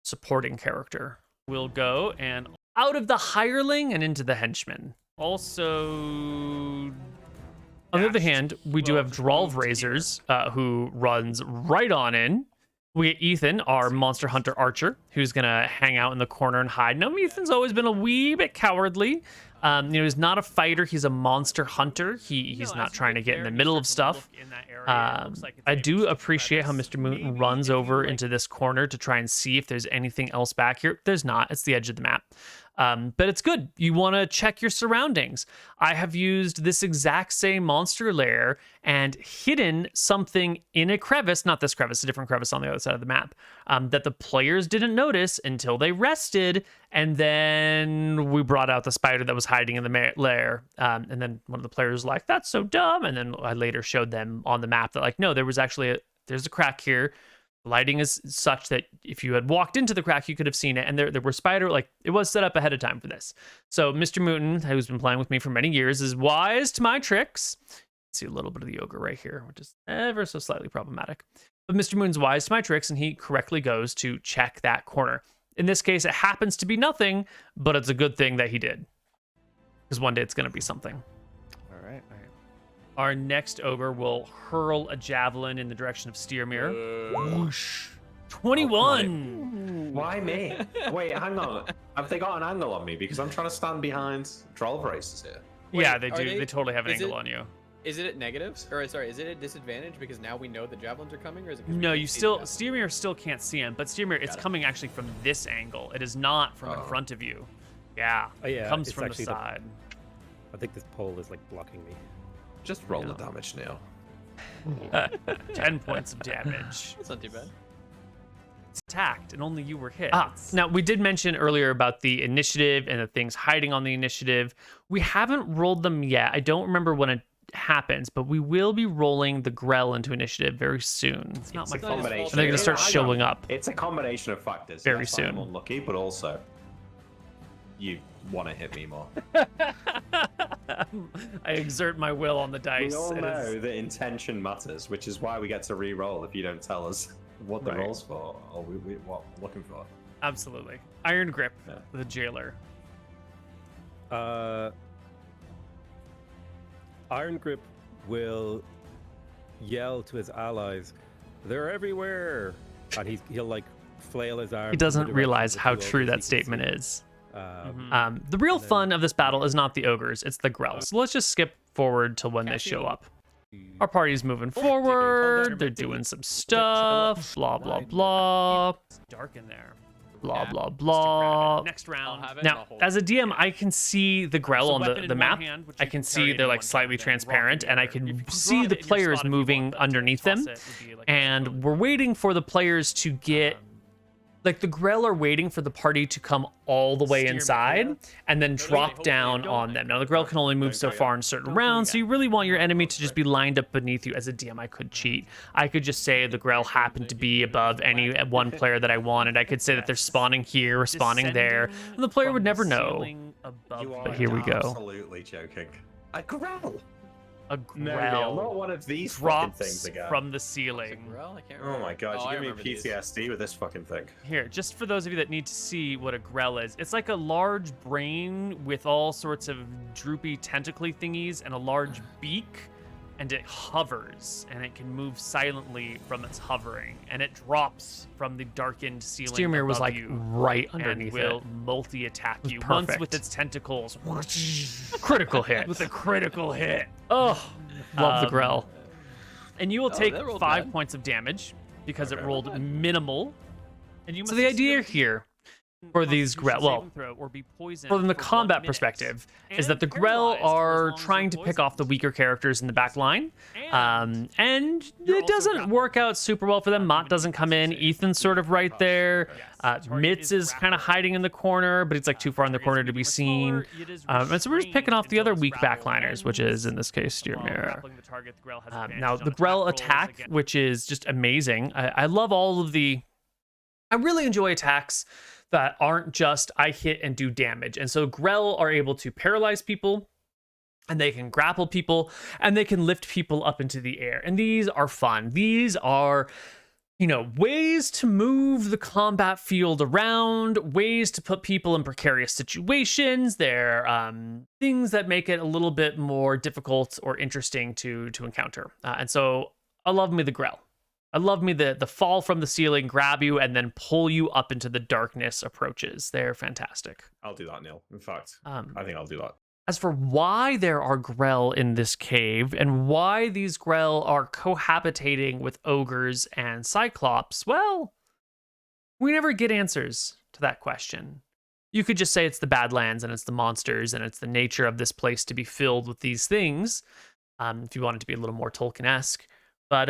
supporting character. We'll go and out of the hireling and into the henchman. Also, on the other hand, we do have Drolv Razors, who runs right on in. We get Ethan, our monster hunter archer, who's gonna hang out in the corner and hide. Now, Ethan's always been a wee bit cowardly. He's not a fighter. He's a monster hunter. He's not trying to get in the middle of stuff. I do appreciate how Mr. Moon runs over into this corner to try and see if there's anything else back here. There's not. It's the edge of the map. But it's good. You want to check your surroundings. I have used this exact same monster lair and hidden something in a crevice, not this crevice, a different crevice on the other side of the map, that the players didn't notice until they rested, and then we brought out the spider that was hiding in the lair. And then one of the players was like, that's so dumb. And then I later showed them on the map that like, no, there was actually there's a crack here. The lighting is such that if you had walked into the crack, you could have seen it. And there were spider, like it was set up ahead of time for this. So Mr. Mooten, who's been playing with me for many years, is wise to my tricks. See a little bit of the ogre right here, which is ever so slightly problematic. But Mr. Mooten's wise to my tricks, and he correctly goes to check that corner. In this case, it happens to be nothing, but it's a good thing that he did. Because one day it's going to be something. All right. Our next ogre will hurl a javelin in the direction of Steermere. Whoosh. 21. Why me? Wait, hang on. Have they got an angle on me? Because I'm trying to stand behind Drolv Racers here. Yeah, Wait, they do. They totally have an angle on you. Is it at negatives? Or sorry, is it at disadvantage because now we know the javelins are coming, or is it? 'Cause we No, can't you see still the javelins? Steermere still can't see him, but Steermere, it's coming actually from this angle. It is not from in front of you. Yeah, Oh, yeah, it comes it's from the actually side. I think this pole is like blocking me. Just roll the damage, Neal. 10 points of damage. That's not too bad. It's attacked, and only you were hit. Now, we did mention earlier about the initiative and the things hiding on the initiative. We haven't rolled them yet. I don't remember when it happens, but we will be rolling the Grell into initiative very soon. It's not my It's not fault. his And fault. they're going to start Hang on. showing up. It's a combination of factors. Very Yes, soon. I'm unlucky, but also you want to hit me more. I exert my will on the dice. We all It is- know that intention matters, which is why we get to re-roll if you don't tell us what the Right. roll's for or what we're looking for. Absolutely. Iron Grip, Yeah. the jailer. Iron Grip will yell to his allies, "They're everywhere!" And he'll like flail his arms. He doesn't realize how true that statement is. The real fun of this battle is not the ogres, it's the Grells. So let's just skip forward to when they show up. Our party's moving forward. They're doing some stuff. Blah, blah, blah. It's dark in there. Blah, blah, blah. Next round. have it, Now, I'll hold as a DM, I can see the Grell So on weapon the in one map. hand, which I you can can see carry they're in like one slightly hand, then transparent, rock and I the other. can If you can see drop the it in your players slot if you moving want, but underneath toss them. it would be like a And explode. we're waiting for the players to get Like the Grell are waiting for the party to come all the way inside and then drop down on them. Now the Grell can only move so far in certain rounds, so you really want your enemy to just be lined up beneath you. As a DM, I could cheat. I could just say the Grell happened to be above any one player that I wanted. I could say that they're spawning here or spawning there, and the player would never know. But here we go. Absolutely joking. A Grell. A No, Grell not one of these fucking things drops again. from the ceiling. Oh my god, Oh, I you give me remember these. PTSD with this fucking thing. Here, just for those of you that need to see what a Grell is, it's like a large brain with all sorts of droopy tentacly thingies and a large beak, and it hovers, and it can move silently from its hovering, and it drops from the darkened ceiling Steermere was above like you right and underneath will it. multi-attack you Perfect. once with its tentacles. Critical hit. With a critical hit. Oh, love the Grell. And you will take that rolled 5 bad. points of damage because it Okay. rolled minimal. And you so the idea here for these Grell, well, from the combat perspective, is that the Grell are trying to pick off the weaker characters in the back line. And it doesn't work out super well for them. Mott doesn't come in. Ethan's sort of right there. Mitz is kind of hiding in the corner, but he's like too far in the corner to be seen. And so we're just picking off the other weak backliners, which is, in this case, Steermere. Now, the Grell attack, which is just amazing. I love all of the... I really enjoy attacks that aren't just I hit and do damage. And so Grell are able to paralyze people, and they can grapple people, and they can lift people up into the air. And these are fun. These are, you know, ways to move the combat field around, ways to put people in precarious situations. They're things that make it a little bit more difficult or interesting to encounter. And so I love me the Grell. I love me the fall from the ceiling, grab you, and then pull you up into the darkness approaches. They're fantastic. I'll do that, Neil. In fact, I think I'll do that. As for why there are Grell in this cave and why these Grell are cohabitating with ogres and cyclops, well, we never get answers to that question. You could just say it's the Badlands and it's the monsters and it's the nature of this place to be filled with these things, if you want it to be a little more Tolkien-esque. But,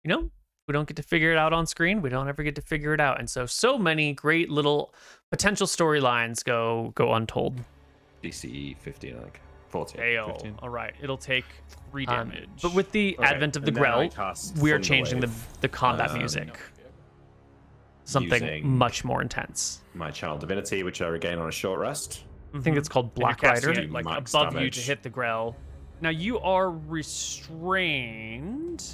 you know, we don't get to figure it out on screen. We don't ever get to figure it out. And so many great little potential storylines go untold. DC 15, I think. 14. Ayo. 15. All right. It'll take 3 damage. Um, But with the Okay, advent of the and then I Grell, cast we are Thunderwave, changing the combat music. Something using- much more intense. My channel divinity, which I regain on a short rest. I think it's called Black And you're casting Rider. it Like max above you damage. to hit the Grell. Now you are restrained.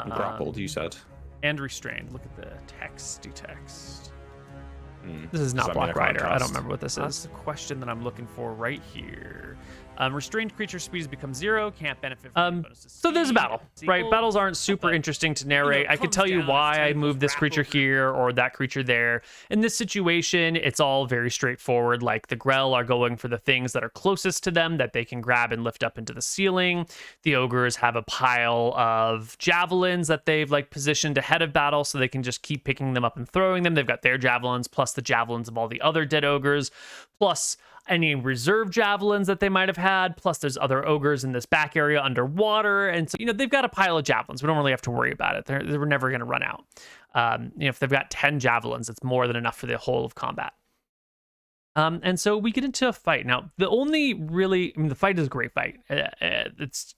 Grappled, you said. And restrained. Look at the text. Hmm. This is not Does that mean Black I can't Rider. I don't cast? remember what this is. That's the question that I'm looking for right here. Restrained creature speeds become 0. Can't benefit from bonus to so there's a Hmm. battle, right? Battles aren't super but, interesting to narrate. I could comes tell you down as why I tentacles moved this creature grapple. here or that creature there. In this situation, it's all very straightforward. Like the Grell are going for the things that are closest to them that they can grab and lift up into the ceiling. The ogres have a pile of javelins that they've like positioned ahead of battle so they can just keep picking them up and throwing them. They've got their javelins plus the javelins of all the other dead ogres, plus any reserve javelins that they might have had, plus there's other ogres in this back area underwater, and so, you know, they've got a pile of javelins. We don't really have to worry about it. They're never going to run out. You know, if they've got 10 javelins, it's more than enough for the whole of combat. And so we get into a fight. Now, the fight is a great fight. It's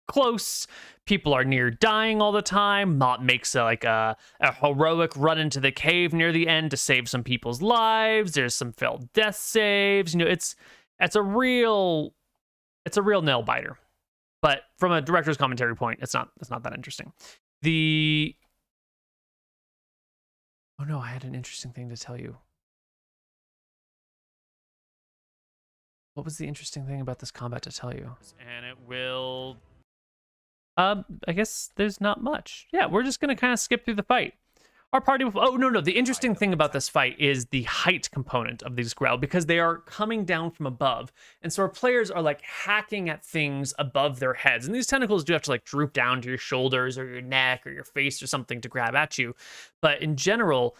close. People are near dying all the time. Mott makes a heroic run into the cave near the end to save some people's lives. There's some failed death saves. You know, it's a real nail biter. But from a director's commentary point, it's not that interesting. Oh no, I had an interesting thing to tell you. What was the interesting thing about this combat to tell you? And it will... I guess there's not much. Yeah, we're just going to kind of skip through the fight. Our party... Oh, no. The interesting thing about this fight is the height component of these Grell, because they are coming down from above. And so our players are, like, hacking at things above their heads. And these tentacles do have to, like, droop down to your shoulders or your neck or your face or something to grab at you. But in general,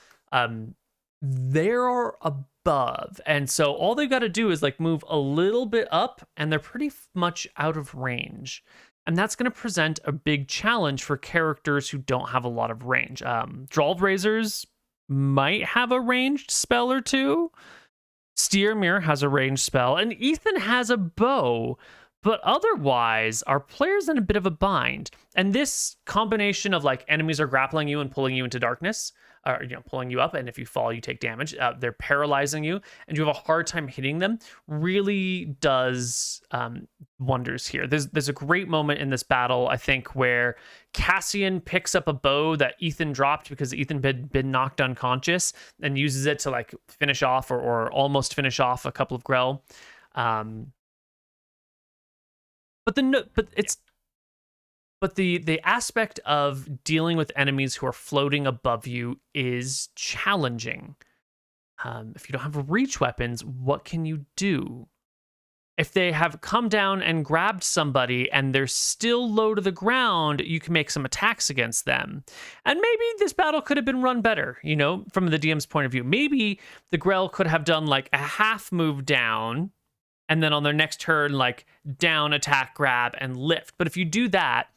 they're above. And so all they've got to do is, like, move a little bit up, and they're pretty much out of range. And that's going to present a big challenge for characters who don't have a lot of range. Drawled Razors might have a ranged spell or two. Steermere has a ranged spell, and Ethan has a bow. But otherwise, our player's in a bit of a bind. And this combination of like enemies are grappling you and pulling you into darkness, or pulling you up, and if you fall, you take damage. They're paralyzing you, and you have a hard time hitting them. Really does wonders here. There's a great moment in this battle, I think, where Cassian picks up a bow that Ethan dropped because Ethan had been knocked unconscious, and uses it to like finish off or almost finish off a couple of Grell. But the aspect of dealing with enemies who are floating above you is challenging. If you don't have reach weapons, what can you do? If they have come down and grabbed somebody and they're still low to the ground, you can make some attacks against them. And maybe this battle could have been run better, from the DM's point of view. Maybe the Grell could have done like a half move down, and then on their next turn, like down, attack, grab, and lift. But if you do that,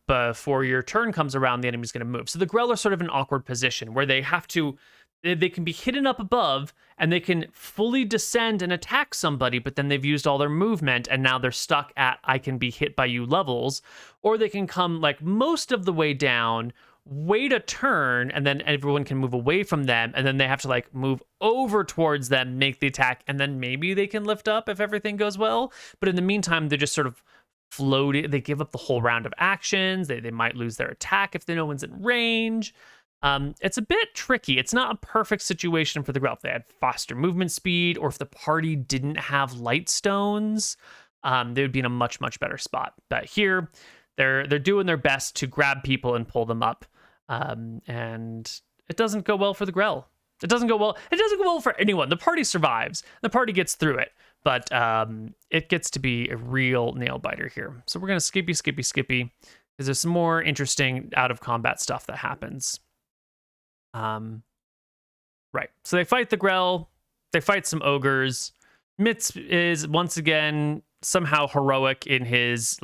before your turn comes around, the enemy's going to move. So the Grell are sort of in an awkward position where they can be hidden up above and they can fully descend and attack somebody, but then they've used all their movement and now they're stuck at I can be hit by you levels. Or they can come like most of the way down, wait a turn, and then everyone can move away from them, and then they have to like move over towards them, make the attack, and then maybe they can lift up if everything goes well. But in the meantime, they're just sort of floating. They give up the whole round of actions. They might lose their attack if no one's in range. It's a bit tricky. It's not a perfect situation for the Grell. If they had faster movement speed, or if the party didn't have light stones, they would be in a much, much better spot. But here, they're doing their best to grab people and pull them up. And it doesn't go well for the Grell. It doesn't go well for anyone. The party survives. The party gets through it. But it gets to be a real nail biter here. So we're going to skippy, because there's some more interesting out-of-combat stuff that happens. Right. So they fight the Grell. They fight some ogres. Mitz is, once again, somehow heroic in his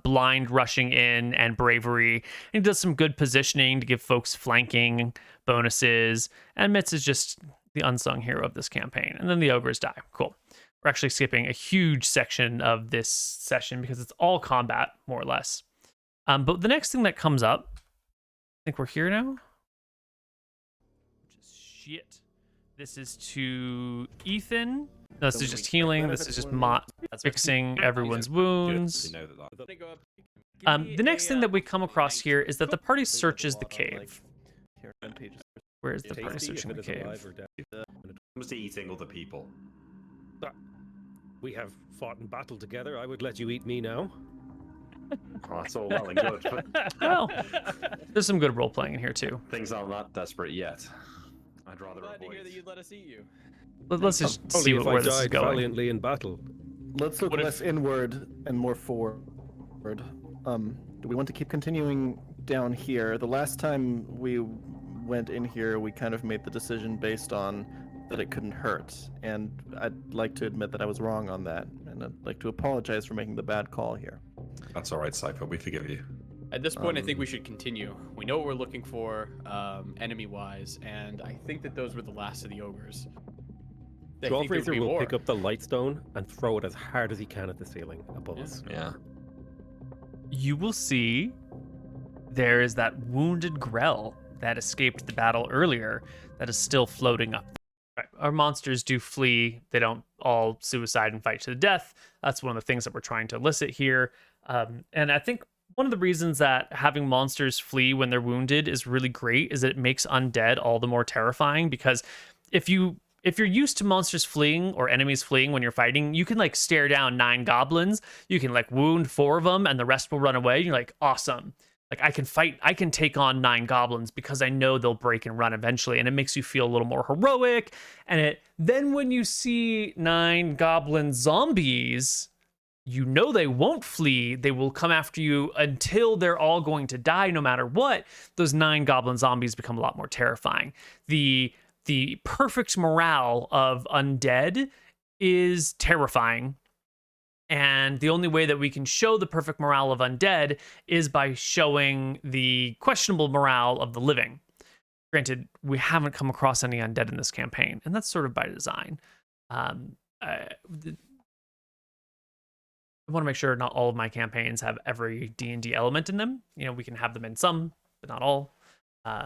blind rushing in and bravery. And he does some good positioning to give folks flanking bonuses. And Mitz is just the unsung hero of this campaign. And then the ogres die. Cool. We're actually skipping a huge section of this session because it's all combat, more or less. But the next thing that comes up, I think we're here now. Shit. This is to Ethan. No, this is just healing. This is just fixing everyone's wounds. The next thing that we come across here is that the party searches the cave. Where is the party searching the cave? Comes to eating other people. We have fought in battle together. I would let you eat me now. Oh, that's all well and good. But well, there's some good role playing in here too. Things aren't that desperate yet. I'd rather glad avoid. to hear that you'd let us eat you. Let's just see where this is going. Valiantly in battle. Let's look less inward and more forward. Do we want to keep continuing down here? The last time we went in here, we kind of made the decision based on that it couldn't hurt, and I'd like to admit that I was wrong on that, and I'd like to apologize for making the bad call here. That's all right, Cypher. We forgive you. At this point, I think we should continue. We know what we're looking for, enemy-wise, and I think that those were the last of the ogres. Dwarf will pick up the light stone and throw it as hard as he can at the ceiling above us. Yeah. You will see there is that wounded Grell that escaped the battle earlier that is still floating up. Right. Our monsters do flee. They don't all suicide and fight to the death. That's one of the things that we're trying to elicit here. And I think one of the reasons that having monsters flee when they're wounded is really great is that it makes undead all the more terrifying, because if you're used to monsters fleeing or enemies fleeing when you're fighting, you can like stare down 9 goblins, you can like wound 4 of them and the rest will run away. You're like, awesome. Like I can take on 9 goblins because I know they'll break and run eventually, and it makes you feel a little more heroic. And then when you see 9 goblin zombies, you know they won't flee. They will come after you until they're all going to die no matter what. Those 9 goblin zombies become a lot more terrifying. The perfect morale of undead is terrifying. And the only way that we can show the perfect morale of undead is by showing the questionable morale of the living. Granted, we haven't come across any undead in this campaign, and that's sort of by design. I want to make sure not all of my campaigns have every D&D element in them. You know, we can have them in some, but not all.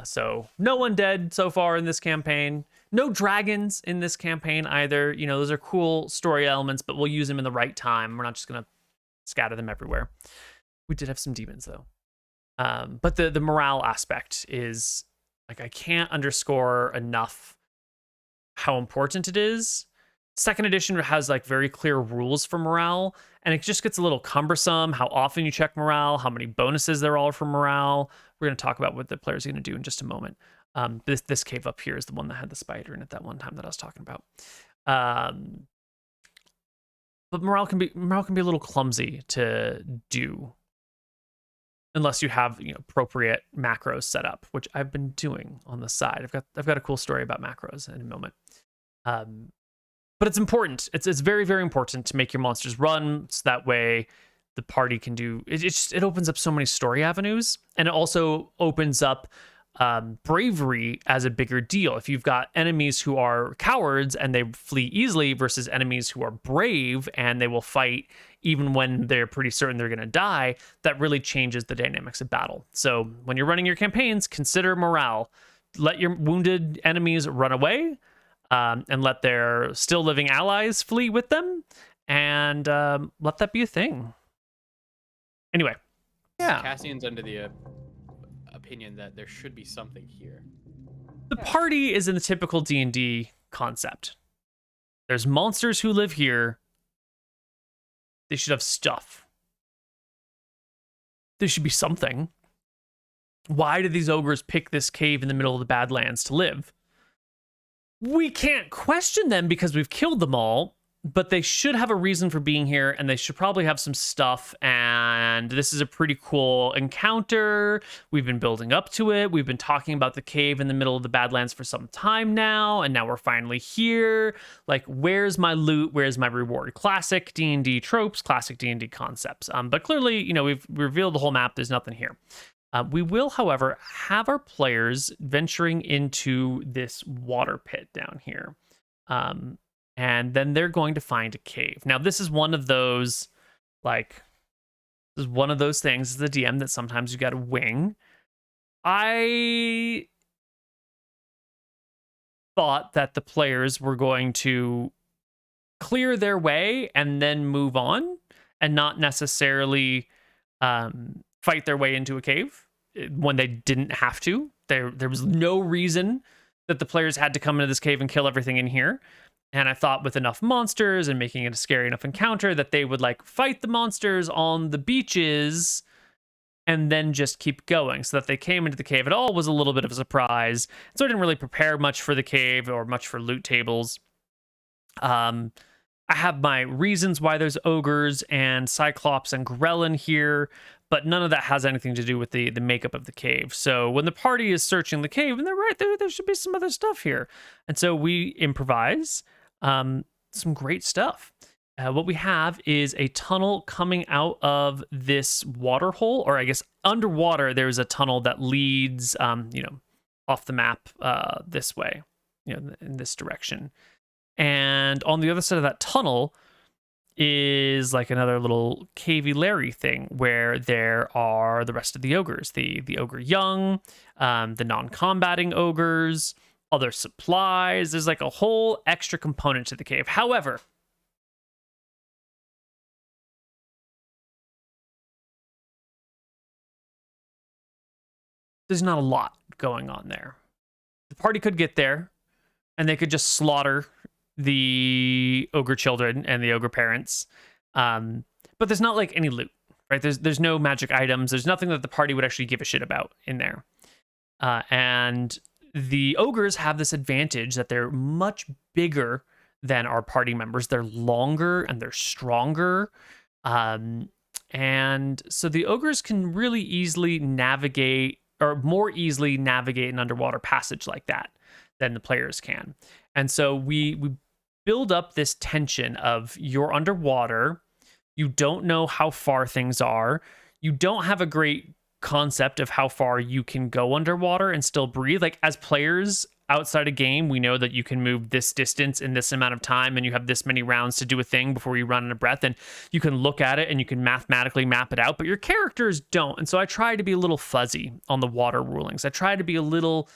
So no undead so far in this campaign. No dragons in this campaign either. You know, those are cool story elements, but we'll use them in the right time. We're not just going to scatter them everywhere. We did have some demons, though. But the morale aspect is, like, I can't underscore enough how important it is. Second edition has, like, very clear rules for morale, and it just gets a little cumbersome how often you check morale, how many bonuses there are for morale. We're going to talk about what the players are going to do in just a moment. This cave up here is the one that had the spider in it that one time that I was talking about. But morale can be a little clumsy to do unless you have, you know, appropriate macros set up, which I've been doing on the side. I've got a cool story about macros in a moment. But it's important. It's very, very important to make your monsters run so that way the party can do it. It opens up so many story avenues, and it also opens up bravery as a bigger deal. If you've got enemies who are cowards and they flee easily versus enemies who are brave and they will fight even when they're pretty certain they're going to die, that really changes the dynamics of battle. So when you're running your campaigns, consider morale. Let your wounded enemies run away, and let their still living allies flee with them, and let that be a thing. Anyway, yeah. Cassian's under the opinion that there should be something here. The party is in the typical D&D concept. There's monsters who live here. They should have stuff. There should be something. Why did these ogres pick this cave in the middle of the Badlands to live? We can't question them because we've killed them all, but they should have a reason for being here, and they should probably have some stuff, and this is a pretty cool encounter. We've been building up to it. We've been talking about the cave in the middle of the Badlands for some time now, and now we're finally here. Like, where's my loot? Where's my reward? Classic D&D tropes, classic D&D concepts. But clearly, you know, we've revealed the whole map. There's nothing here. We will, however, have our players venturing into this water pit down here. And then they're going to find a cave. Now, this is one of those, like, this is one of those things as the DM that sometimes you got to wing. I thought that the players were going to clear their way and then move on and not necessarily fight their way into a cave when they didn't have to. There was no reason that the players had to come into this cave and kill everything in here. And I thought with enough monsters and making it a scary enough encounter that they would, like, fight the monsters on the beaches and then just keep going. So that they came into the cave at all was a little bit of a surprise. So I didn't really prepare much for the cave or much for loot tables. I have my reasons why there's ogres and cyclops and grelin here, but none of that has anything to do with the makeup of the cave. So when the party is searching the cave, and they're right there, there should be some other stuff here. And so we improvise some great stuff. What we have is a tunnel coming out of this water hole, or I guess underwater, there's a tunnel that leads, you know, off the map this way, you know, in this direction. And on the other side of that tunnel is like another little cavey Larry thing where there are the rest of the ogres, the ogre young, the non-combating ogres, other supplies. There's like a whole extra component to the cave. However, there's not a lot going on there. The party could get there and they could just slaughter the ogre children and the ogre parents. But there's not like any loot, right? There's no magic items. There's nothing that the party would actually give a shit about in there. And the ogres have this advantage that they're much bigger than our party members. They're longer and they're stronger. And so the ogres can really easily navigate, or more easily navigate an underwater passage like that than the players can. And so we build up this tension of you're underwater, You don't know how far things are. You don't have a great concept of how far you can go underwater and still breathe. Like, as players outside a game, we know that you can move this distance in this amount of time, and you have this many rounds to do a thing before you run out of breath, and you can look at it and you can mathematically map it out, but your characters don't. And so I try to be a little fuzzy on the water rulings. I try to be a little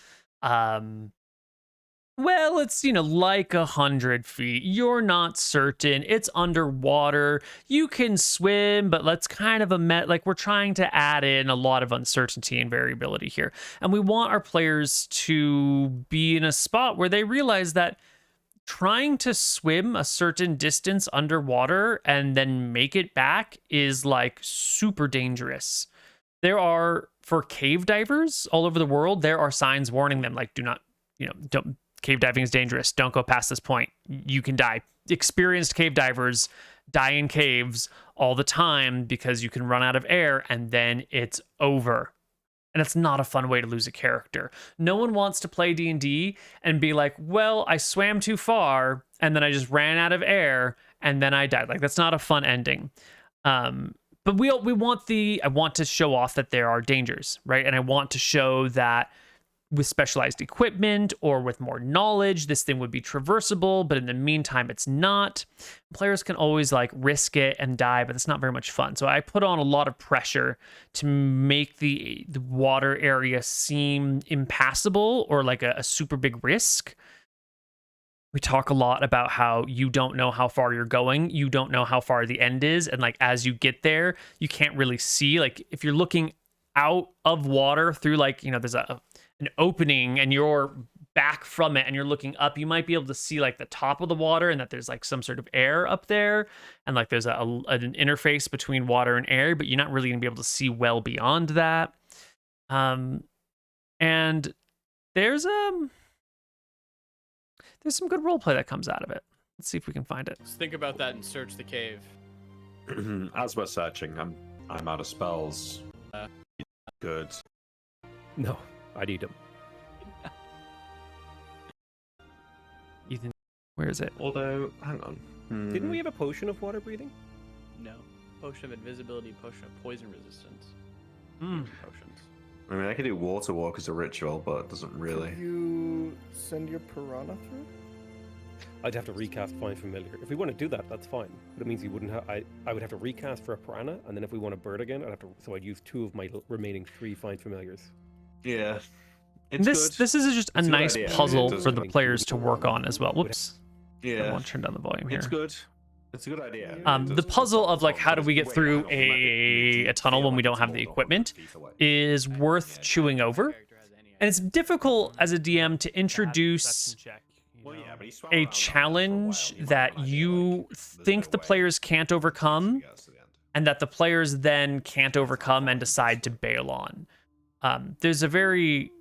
well, it's, like 100 feet. You're not certain. It's underwater. You can swim, but let's kind of like, we're trying to add in a lot of uncertainty and variability here. And we want our players to be in a spot where they realize that trying to swim a certain distance underwater and then make it back is like super dangerous. There are, for cave divers all over the world, there are signs warning them, like, do not, don't. Cave diving is dangerous. Don't go past this point. You can die. Experienced cave divers die in caves all the time because you can run out of air and then it's over. And it's not a fun way to lose a character. No one wants to play D&D and be like, well, I swam too far and then I just ran out of air and then I died. Like, that's not a fun ending. But I want to show off that there are dangers, right? And I want to show that with specialized equipment or with more knowledge, this thing would be traversable, but in the meantime, it's not. Players can always like risk it and die, but it's not very much fun. So I put on a lot of pressure to make the water area seem impassable or like a super big risk. We talk a lot about how you don't know how far you're going. You don't know how far the end is. And like, as you get there, you can't really see. Like, if you're looking out of water through, like, there's an opening and you're back from it and you're looking up, you might be able to see like the top of the water and that there's like some sort of air up there, and like there's an interface between water and air, but you're not really gonna be able to see well beyond that. And there's some good roleplay that comes out of it. Let's see if we can find it. Let's think about that and search the cave. As we're searching, I'm out of spells. Good. No, I need them. Ethan, where is it? Although, hang on. Didn't we have a potion of water breathing? No. Potion of invisibility, potion of poison resistance. Potions. I mean, I could do water walk as a ritual, but it doesn't really. Could you send your piranha through? I'd have to recast Find Familiar. If we want to do that, that's fine. But it means you wouldn't have. I would have to recast for a piranha, and then if we want a bird again, I'd have to. So I'd use 2 of my remaining 3 Find Familiars. Yeah. This is just a nice puzzle for the players to work on as well. Whoops. Yeah. I want to turn down the volume here. It's good. It's a good idea. The puzzle of like, how do we get through a tunnel when we don't have the equipment is worth chewing over. And it's difficult as a DM to introduce a challenge that you think the players can't overcome and that the players then can't overcome and decide to bail on. There's a very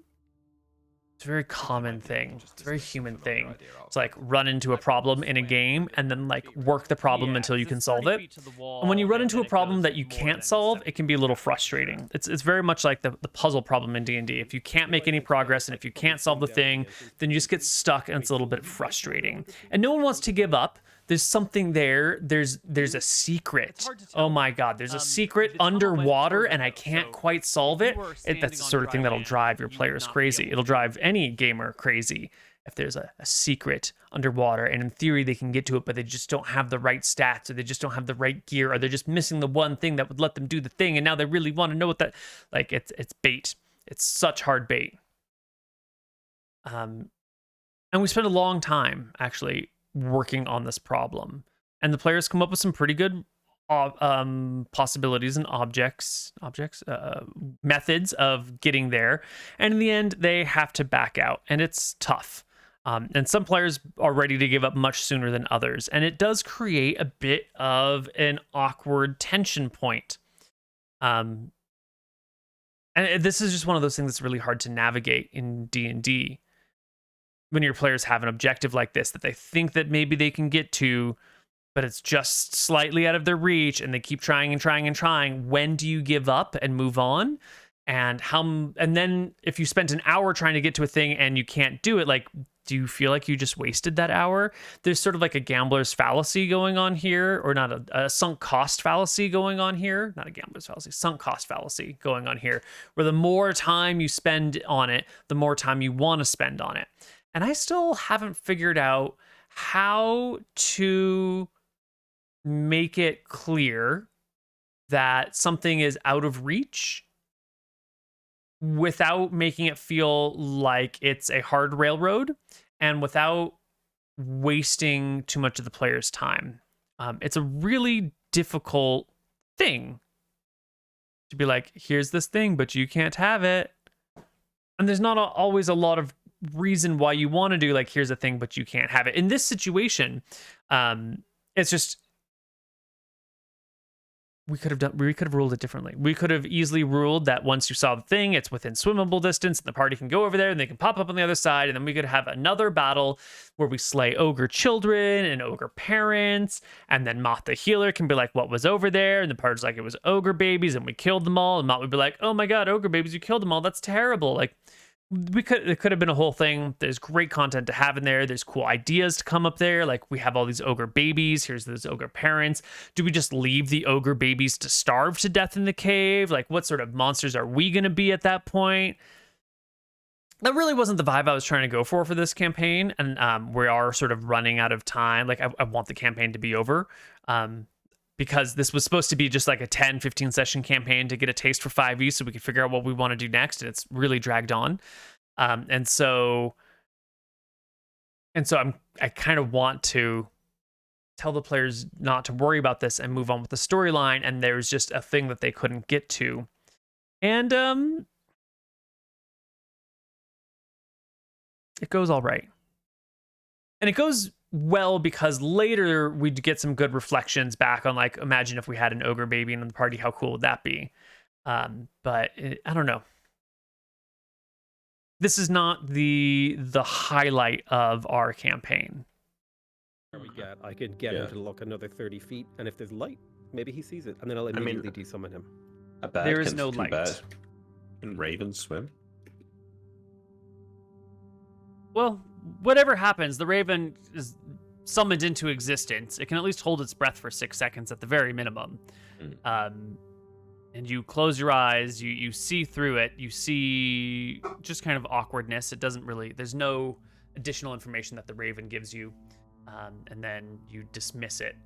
common thing. It's a very human thing. It's like run into a problem in a game and then like work the problem until you can solve it. And when you run into a problem that you can't solve, it can be a little frustrating. It's very much like the puzzle problem in D&D. If you can't make any progress and if you can't solve the thing, then you just get stuck and it's a little bit frustrating. And no one wants to give up. There's something there. There's a secret. Oh my God, there's a secret underwater and I can't quite solve it. That's the sort of thing that'll drive your players crazy. It'll drive any gamer crazy if there's a secret underwater and in theory they can get to it, but they just don't have the right stats or they just don't have the right gear or they're just missing the one thing that would let them do the thing and now they really want to know what that, like, it's bait. It's such hard bait. And we spend a long time actually working on this problem, and the players come up with some pretty good possibilities and methods of getting there, and in the end they have to back out, and it's tough. And some players are ready to give up much sooner than others, and it does create a bit of an awkward tension point. And this is just one of those things that's really hard to navigate in D&D. When your players have an objective like this that they think that maybe they can get to, but it's just slightly out of their reach and they keep trying and trying and trying, when do you give up and move on? And then if you spent an hour trying to get to a thing and you can't do it, like, do you feel like you just wasted that hour? There's sort of like a gambler's fallacy going on here, or not a sunk cost fallacy going on here. Not a gambler's fallacy, sunk cost fallacy going on here, where the more time you spend on it, the more time you want to spend on it. And I still haven't figured out how to make it clear that something is out of reach without making it feel like it's a hard railroad and without wasting too much of the player's time. It's a really difficult thing to be like, here's this thing, but you can't have it. And there's not always a lot of reason why you want to do like, here's a thing, but you can't have it. In this situation, it's just, we could have ruled it differently. We could have easily ruled that once you saw the thing, it's within swimmable distance, and the party can go over there and they can pop up on the other side, and then we could have another battle where we slay ogre children and ogre parents, and then Moth the healer can be like, what was over there? And the party's like, it was ogre babies, and we killed them all. And Moth would be like, oh my god, ogre babies, you killed them all. That's terrible. Like, it could have been a whole thing. There's great content to have in there. There's cool ideas to come up there. Like, we have all these ogre babies. Here's those ogre parents. Do we just leave the ogre babies to starve to death in the cave? Like, what sort of monsters are we going to be at that point? That really wasn't the vibe I was trying to go for this campaign. And we are sort of running out of time. Like, I want the campaign to be over. Because this was supposed to be just like a 10, 15 session campaign to get a taste for 5e so we could figure out what we want to do next. And it's really dragged on. And so I kind of want to tell the players not to worry about this and move on with the storyline. And there's just a thing that they couldn't get to. And it goes all right. And it goes well because later we'd get some good reflections back on, like, imagine if we had an ogre baby in the party, how cool would that be? I don't know. This is not the highlight of our campaign. I could get him to look another 30 feet, and if there's light, maybe he sees it, and then I'll immediately desummon him. There is no light. Can ravens swim? Well, whatever happens, the raven is summoned into existence. It can at least hold its breath for 6 seconds at the very minimum. And you close your eyes, you see through it, you see just kind of awkwardness. It doesn't really, there's no additional information that the raven gives you. And then you dismiss it.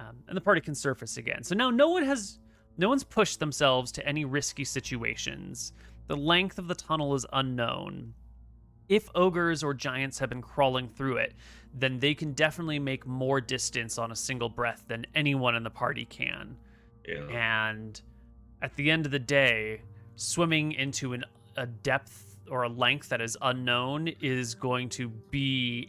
And the party can surface again. So now no one's pushed themselves to any risky situations. The length of the tunnel is unknown. If ogres or giants have been crawling through it, then they can definitely make more distance on a single breath than anyone in the party can. Yeah. And at the end of the day, swimming into a depth or a length that is unknown is going to be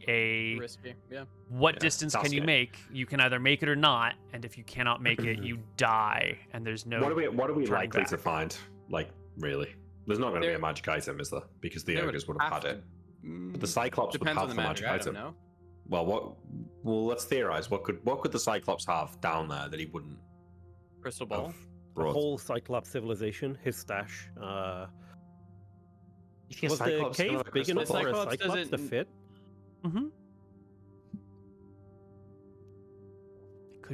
risky. Yeah. What distance can you make? You can either make it or not, and if you cannot make it, you die. And there's no. What are we likely to find? Like, really? There's not going to be a magic item, is there? Because the ogres would have had it. But the Cyclops would have the magic item. No? Well, let's theorize. What could the Cyclops have down there that he wouldn't? Crystal ball. The whole Cyclops civilization, his stash. Was the cave big enough for a Cyclops to fit? Mm-hmm.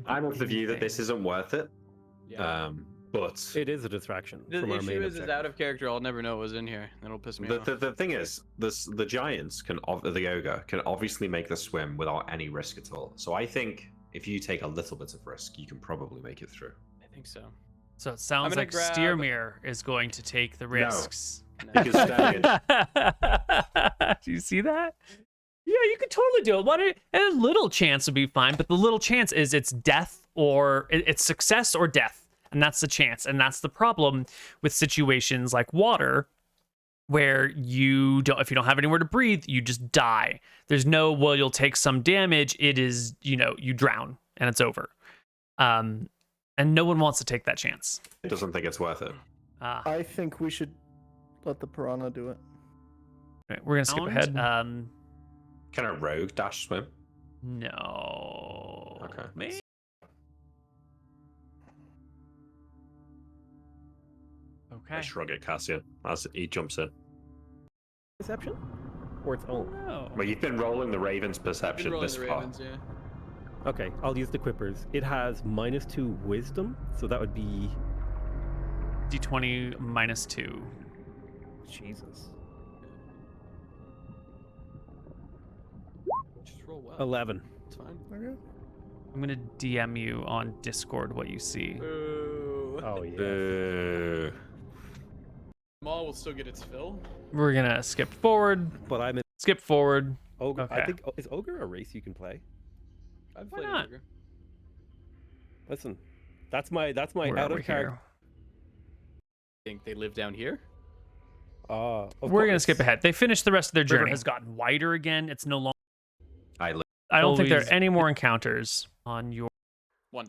I'm of the view that this isn't worth it. Yeah. But it is a distraction. The from our issue main is out of character. I'll never know what was in here. That'll piss me off. The thing is, the giants the ogre can obviously make the swim without any risk at all. So I think if you take a little bit of risk, you can probably make it through. I think so. So it sounds like Steermere is going to take the risks. No. Because do you see that? Yeah, you could totally do it. A little chance would be fine, but the little chance is it's death or it's success or death. And that's the chance. And that's the problem with situations like water, where if you don't have anywhere to breathe, you just die. There's no, well, you'll take some damage. It is, you drown and it's over. And no one wants to take that chance. It doesn't think it's worth it. I think we should let the piranha do it. Right, we're going to skip ahead. Can a rogue dash swim? No. Okay. Maybe. Okay. I shrug at Cassian as he jumps in. Perception? or its own? Oh. Well, you've been rolling the Raven's Been perception rolling this the far. Ravens, yeah. Okay, I'll use the Quippers. It has -2 wisdom, so that would be... D20 -2. Jesus. Just roll well. 11. It's fine. I'm gonna DM you on Discord what you see. Boo. Oh, yeah. Maul will still get its fill. We're gonna skip forward. But I'm an Skip forward. ogre. I Okay. think... Is ogre a race you can play? I've Why played not? Ogre. Listen, that's my Where out are of we character. here? Think they live down here? We're gonna skip ahead. They finished the rest of their journey. River Has gotten wider again. It's no longer. I I don't think there Always- are any more encounters on your. One.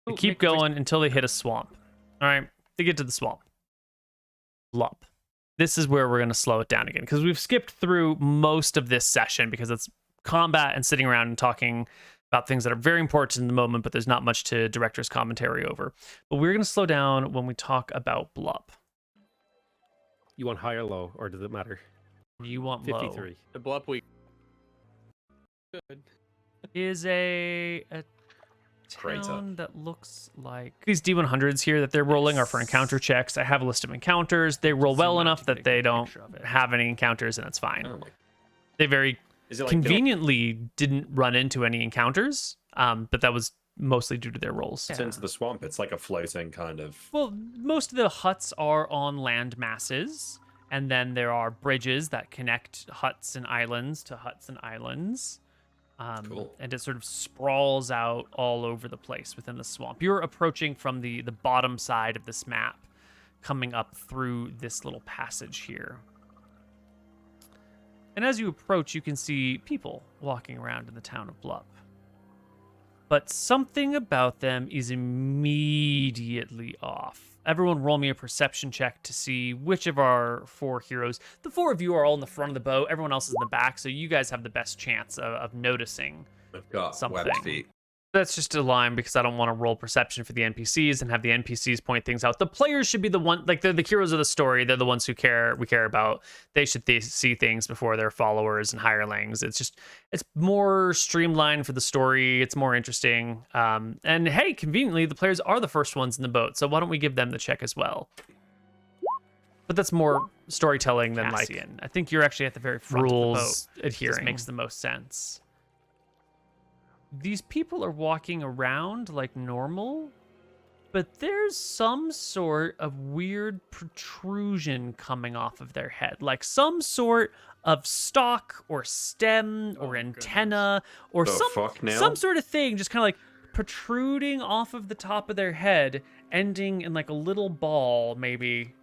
They keep going until they hit a swamp. All right, they get to the swamp. Lup. This is where we're gonna slow it down again because we've skipped through most of this session because it's combat and sitting around and talking about things that are very important in the moment, but there's not much to director's commentary over. But we're gonna slow down when we talk about Blup. You want high or low, or does it matter? You want low. 53. The Blup week. Good. Is a Crater. town that looks like these D100s here that they're rolling are for encounter checks. I have a list of encounters. They roll well Zoom out enough to that get a they good don't picture of it. have any encounters, and it's fine. Oh my. They very Is it like conveniently didn't run into any encounters, but that was mostly due to their rolls. it's into the swamp? It's like a floating kind of. Well, most of the huts are on land masses, and then there are bridges that connect huts and islands to huts and islands. Cool. And it sort of sprawls out all over the place within the swamp. You're approaching from the bottom side of this map, coming up through this little passage here. And as you approach, you can see people walking around in the town of Blup. But something about them is immediately off. Everyone roll me a perception check to see which of our four heroes. The four of you are all in the front of the boat. Everyone else is in the back, so you guys have the best chance of noticing. I've got something. webbed feet. That's just a line because I don't want to roll perception for the NPCs and have the NPCs point things out. The players should be the one, like they're the heroes of the story. They're the ones we care about. They should see things before their followers and hirelings. It's more streamlined for the story. It's more interesting. And hey, conveniently, the players are the first ones in the boat. So why don't we give them the check as well? But that's more storytelling than Cassian. I think you're actually at the very front Rules of the boat. Adhering. This makes the most sense. These people are walking around like normal, but there's some sort of weird protrusion coming off of their head, like some sort of stalk or stem or antenna or some sort of thing just kind of like protruding off of the top of their head, ending in like a little ball, maybe,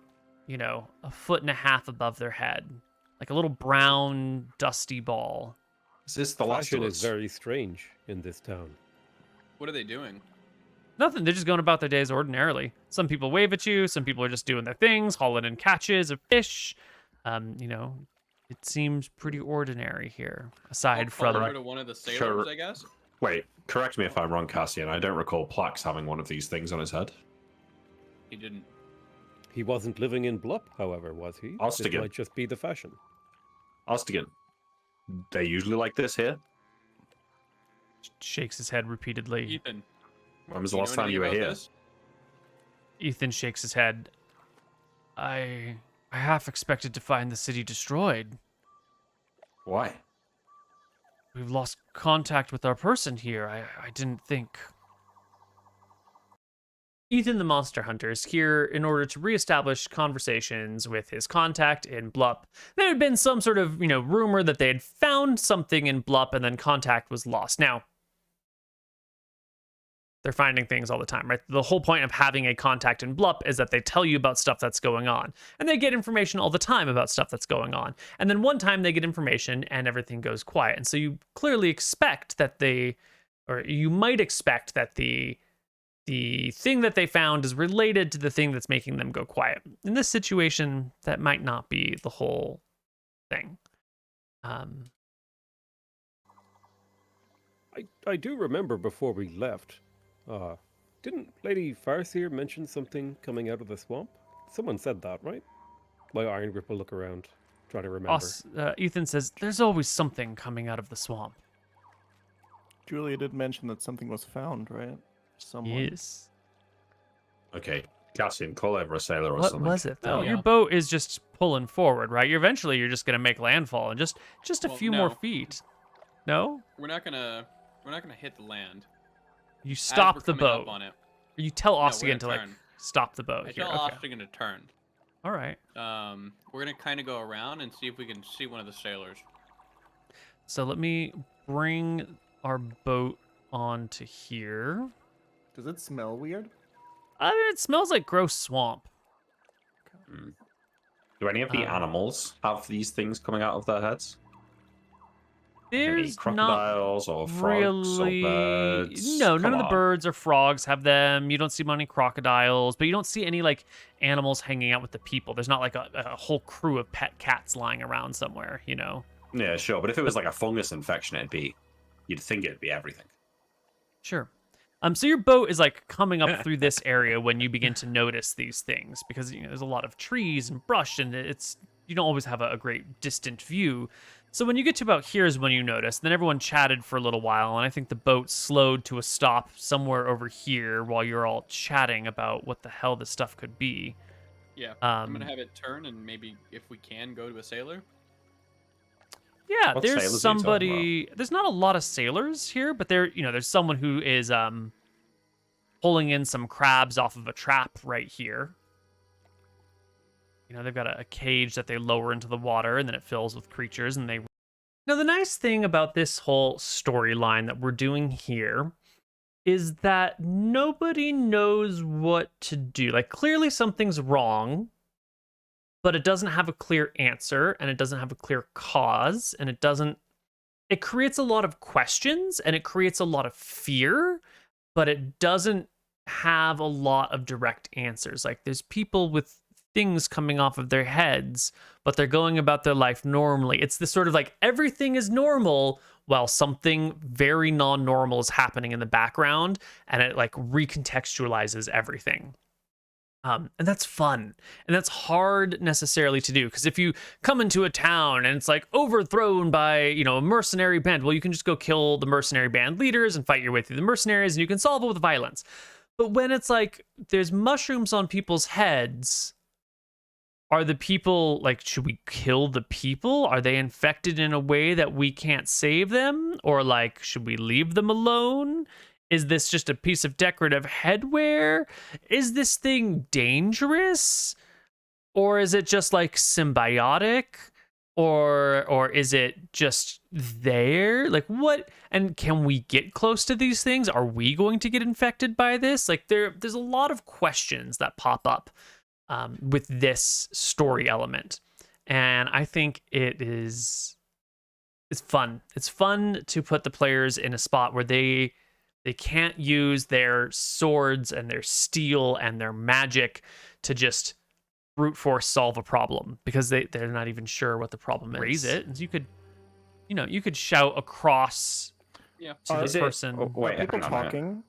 you know, 1.5 feet above their head, like a little brown dusty ball. Is this the Fashion Lazarus? is very strange in this town. What are they doing? Nothing. They're just going about their days ordinarily. Some people wave at you. Some people are just doing their things, hauling in catches of fish. You know, it seems pretty ordinary here, aside from. Over to one of the sailors, I guess. Wait, correct me if I'm wrong, Cassian. I don't recall Plax having one of these things on his head. He didn't. He wasn't living in Blup, however, was he? Ostigan. This might just be the fashion. Ostigan. They usually like this here. Shakes his head repeatedly. Ethan. When was the last time you were here? Ethan shakes his head. I half expected to find the city destroyed. Why? We've lost contact with our person here. I didn't think. Ethan the Monster Hunter is here in order to reestablish conversations with his contact in Blup. There had been some sort of, rumor that they had found something in Blup and then contact was lost. Now, they're finding things all the time, right? The whole point of having a contact in Blup is that they tell you about stuff that's going on. And they get information all the time about stuff that's going on. And then one time they get information and everything goes quiet. And so you clearly expect that you might expect that the thing that they found is related to the thing that's making them go quiet. In this situation, that might not be the whole thing. I do remember before we left, didn't Lady Farseer mention something coming out of the swamp? Someone said that, right? My Iron Grip will look around, trying to remember. Ethan says, "There's always something coming out of the swamp." Julia did mention that something was found, right? Someone. Yes. Okay, Cassian, call over a sailor or What something. was it though? Oh, Your yeah. boat is just pulling forward, right? Eventually, you're just gonna make landfall in just a Well, few more no. feet. No, We're not gonna hit the land. you As we're stop the coming up boat. on it. You tell we're Ostigan to gonna like turn. stop the boat I here. tell Okay. Ostigan to turn. All right. We're gonna kind of go around and see if we can see one of the sailors. So let me bring our boat onto here. Does it smell weird? It smells like gross swamp. Do any of the animals have these things coming out of their heads? Any There's not crocodiles or frogs really. or birds? No, none Come of the on. birds or frogs have them. You don't see any crocodiles, but you don't see any like animals hanging out with the people. There's not like a whole crew of pet cats lying around somewhere, you know. Yeah, sure. But if it was like a fungus infection, you'd think it'd be everything. Sure. So your boat is like coming up through this area when you begin to notice these things because there's a lot of trees and brush and you don't always have a great distant view. So when you get to about here is when you notice. Then everyone chatted for a little while, and I think the boat slowed to a stop somewhere over here while you're all chatting about what the hell this stuff could be. Yeah. I'm gonna have it turn and maybe if we can go to a sailor. Yeah, What sailors are there's you somebody. There's not a lot of sailors here, but there's someone who is pulling in some crabs off of a trap right here. They've got a cage that they lower into the water, and then it fills with creatures, and they. Now, the nice thing about this whole storyline that we're doing here is that nobody knows what to do. Like, clearly something's wrong, but it doesn't have a clear answer, and it doesn't have a clear cause, and it creates a lot of questions, and it creates a lot of fear, but it doesn't have a lot of direct answers. Like, there's people with things coming off of their heads, but they're going about their life normally. It's this sort of like everything is normal while something very non-normal is happening in the background, and it like recontextualizes everything. And that's fun, and that's hard necessarily to do, because if you come into a town and it's like overthrown by a mercenary band, well, you can just go kill the mercenary band leaders and fight your way through the mercenaries, and you can solve it with violence. But when it's like there's mushrooms on people's heads, are the people like, should we kill the people? Are they infected in a way that we can't save them? Or like, should we leave them alone? Is this just a piece of decorative headwear? Is this thing dangerous? Or is it just like symbiotic? Or is it just there? Like what? And can we get close to these things? Are we going to get infected by this? Like there's a lot of questions that pop up with this story element. And I think it's fun. It's fun to put the players in a spot where they can't use their swords and their steel and their magic to just brute force solve a problem, because they're not even sure what the problem is. Raise it, and you could shout across to the person. Are people talking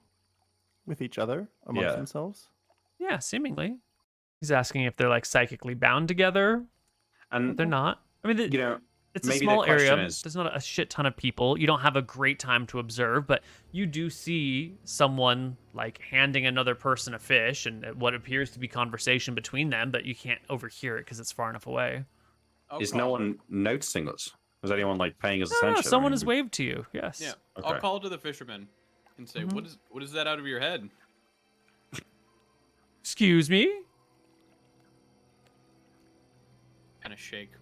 with each other amongst themselves? Yeah, seemingly. He's asking if they're like psychically bound together, and they're not. I mean, it's a maybe small the question area. is- There's not a shit ton of people. You don't have a great time to observe, but you do see someone like handing another person a fish and what appears to be conversation between them, but you can't overhear it because it's far enough away. Is no one noticing us? Is anyone like paying us No, attention? someone has waved to you. Yes. Yeah. Okay. I'll call to the fisherman and say, what is that out of your head? Excuse me? Kind of shake.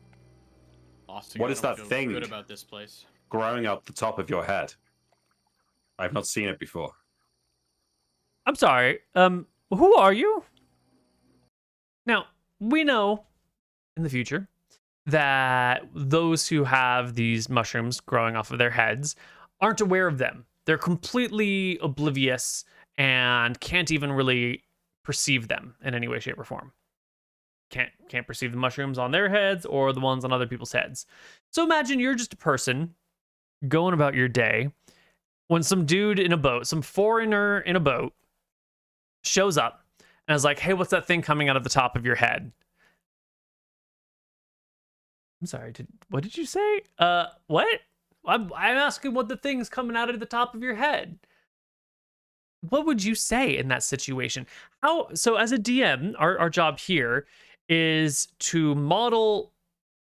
What is that Feel thing? Good about this place. Growing up the top of your head. I've not seen it before. I'm sorry. Who are you? Now, we know in the future that those who have these mushrooms growing off of their heads aren't aware of them. They're completely oblivious and can't even really perceive them in any way, shape, or form. Can't perceive the mushrooms on their heads or the ones on other people's heads. So imagine you're just a person going about your day when some dude in a boat, some foreigner in a boat, shows up and is like, hey, what's that thing coming out of the top of your head? I'm sorry. What did you say? What? I'm asking what the thing's coming out of the top of your head. What would you say in that situation? So as a DM, our job here is to model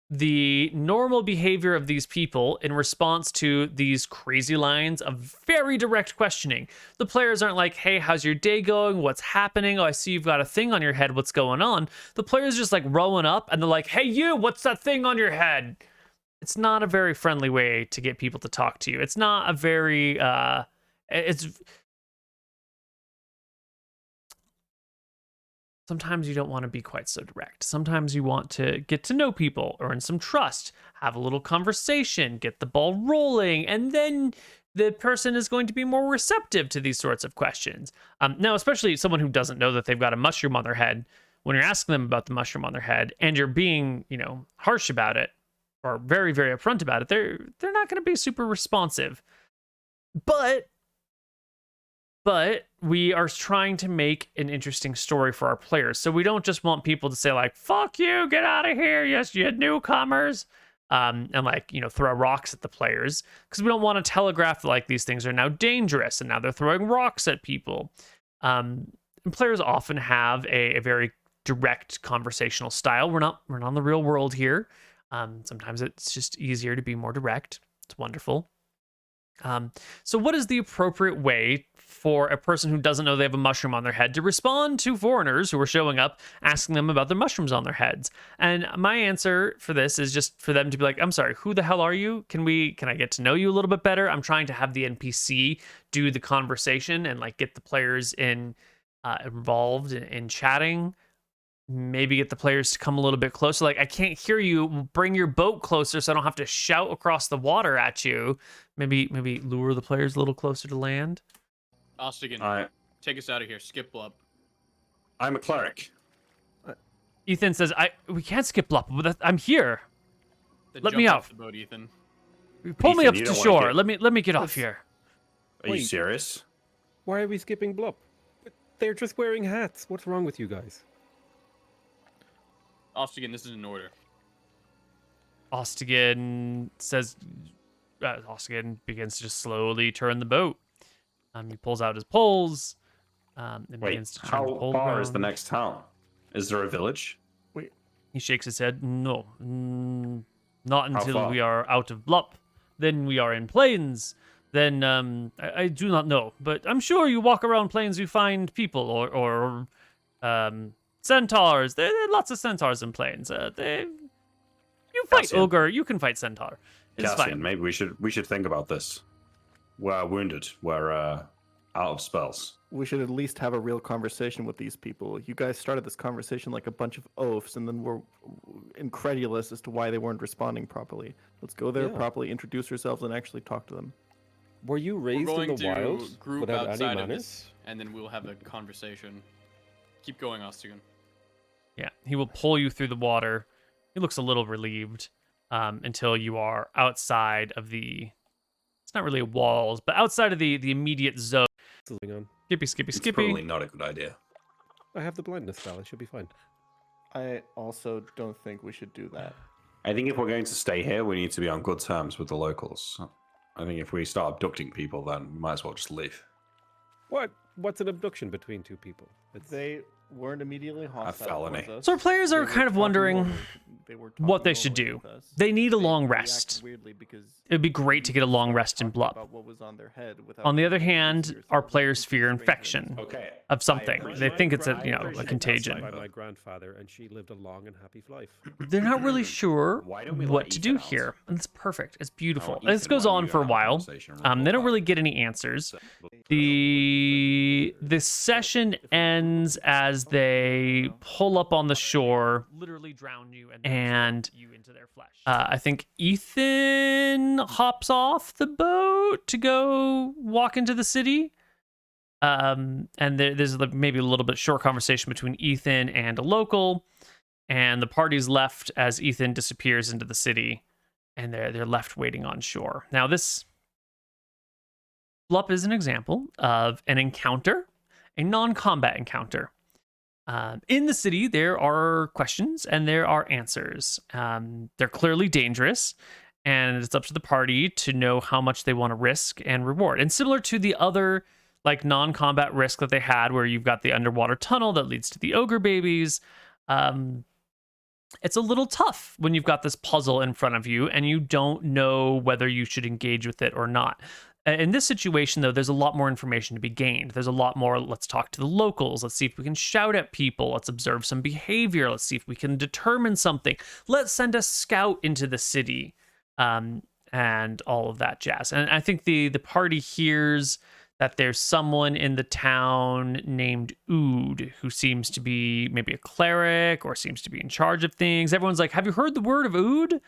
the normal behavior of these people in response to these crazy lines of very direct questioning. The players aren't like, hey, how's your day going? What's happening? Oh, I see you've got a thing on your head. What's going on? The players just like rowing up and they're like, hey, you, what's that thing on your head? It's not a very friendly way to get people to talk to you. It's not a very, sometimes you don't want to be quite so direct. Sometimes you want to get to know people, earn some trust, have a little conversation, get the ball rolling, and then the person is going to be more receptive to these sorts of questions. Now, especially someone who doesn't know that they've got a mushroom on their head, when you're asking them about the mushroom on their head and you're being, harsh about it or very, very upfront about it, they're not going to be super responsive. But we are trying to make an interesting story for our players. So we don't just want people to say like, fuck you, get out of here, yes, you newcomers, and throw rocks at the players, because we don't want to telegraph that like these things are now dangerous and now they're throwing rocks at people. And players often have a very direct conversational style. We're not in the real world here. Sometimes it's just easier to be more direct. It's wonderful. So what is the appropriate way for a person who doesn't know they have a mushroom on their head to respond to foreigners who are showing up asking them about their mushrooms on their heads? And my answer for this is just for them to be like, I'm sorry, who the hell are you? Can I get to know you a little bit better? I'm trying to have the NPC do the conversation and like get the players involved in chatting. Maybe get the players to come a little bit closer. Like, I can't hear you. Bring your boat closer so I don't have to shout across the water at you. Maybe lure the players a little closer to land. Ostigan, take us out of here. Skip Blup. I'm a cleric. Ethan says, we can't skip Blup, but I'm here. Then Let jump me off out. the boat, Ethan. Pull me Ethan, up you to don't wanna shore. get- Let me get off here. Are you Wait. serious? Why are we skipping Blup? They're just wearing hats. What's wrong with you guys? Ostigan, this is an order. Ostigan begins to just slowly turn the boat. He pulls out his poles. And Wait, begins to turn how the pole far is the around. next town? Is there a village? He shakes his head. No, not How until far? we are out of Blup. Then we are in plains. Then I do not know, but I'm sure you walk around plains, you find people or centaurs. There are lots of centaurs in plains. You fight Cassian. ogre. You can fight centaur. It's Cassian, fine. maybe we should think about this. We're wounded. We're out of spells. We should at least have a real conversation with these people. You guys started this conversation like a bunch of oafs, and then we're incredulous as to why they weren't responding properly. Let's go there, Yeah. properly introduce ourselves, and actually talk to them. Were you We're raised going in the to wild group without any outside of manners? this, and then we'll have a conversation. Keep going, Ostigan. Yeah, he will pull you through the water. He looks a little relieved until you are outside of the. It's not really walls, but outside of the immediate zone. Something on. Skippy. It's probably not a good idea. I have the blindness spell. It should be fine. I also don't think we should do that. I think if we're going to stay here, we need to be on good terms with the locals. I think if we start abducting people, then we might as well just leave. What's an abduction between two people? They weren't immediately hostile felony. towards us. So our players They are were kind of talking wondering normally- they were talking what they should normally do. with us. They need a They long reacted rest. weirdly because It would be great to get a long rest in talking Blup. about what was on their head without On the other being hand, serious our about players it. fear Strange infection Okay. of something. agree. They think it's I a appreciate a that contagion. side. By my grandfather, and she lived a long and happy life. They're not really sure Why don't we what let to Ethan do out? here. And it's perfect. It's beautiful. Ethan, This goes why don't on you for a have a while. conversation They don't report really back? get any answers. The session ends as they pull up on the shore, literally drown you and you into their flesh. I think Ethan hops off the boat to go walk into the city. And there's maybe a little bit short conversation between Ethan and a local, and the party's left as Ethan disappears into the city, and they're left waiting on shore. Now this Blup is an example of an encounter, a non-combat encounter. In the city, there are questions and there are answers. They're clearly dangerous, and it's up to the party to know how much they want to risk and reward. And similar to the other like non-combat risk that they had, where you've got the underwater tunnel that leads to the ogre babies, it's a little tough when you've got this puzzle in front of you and you don't know whether you should engage with it or not. In this situation, though, there's a lot more information to be gained. There's a lot more, let's talk to the locals. Let's see if we can shout at people. Let's observe some behavior. Let's see if we can determine something. Let's send a scout into the city, and all of that jazz. And I think the party hears that there's someone in the town named Ood who seems to be maybe a cleric or seems to be in charge of things. Everyone's like, have you heard the word of Ood?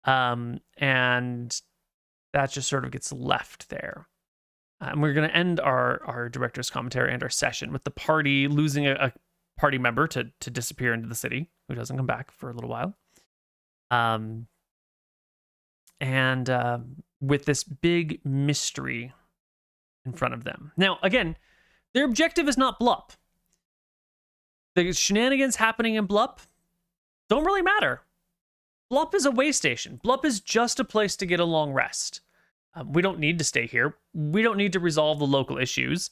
And that just sort of gets left there. And we're going to end our director's commentary and our session with the party losing a party member to disappear into the city, who doesn't come back for a little while. And with this big mystery in front of them. Now, again, their objective is not Blup. The shenanigans happening in Blup don't really matter. Blup is a way station. Blup is just a place to get a long rest. We don't need to stay here. We don't need to resolve the local issues,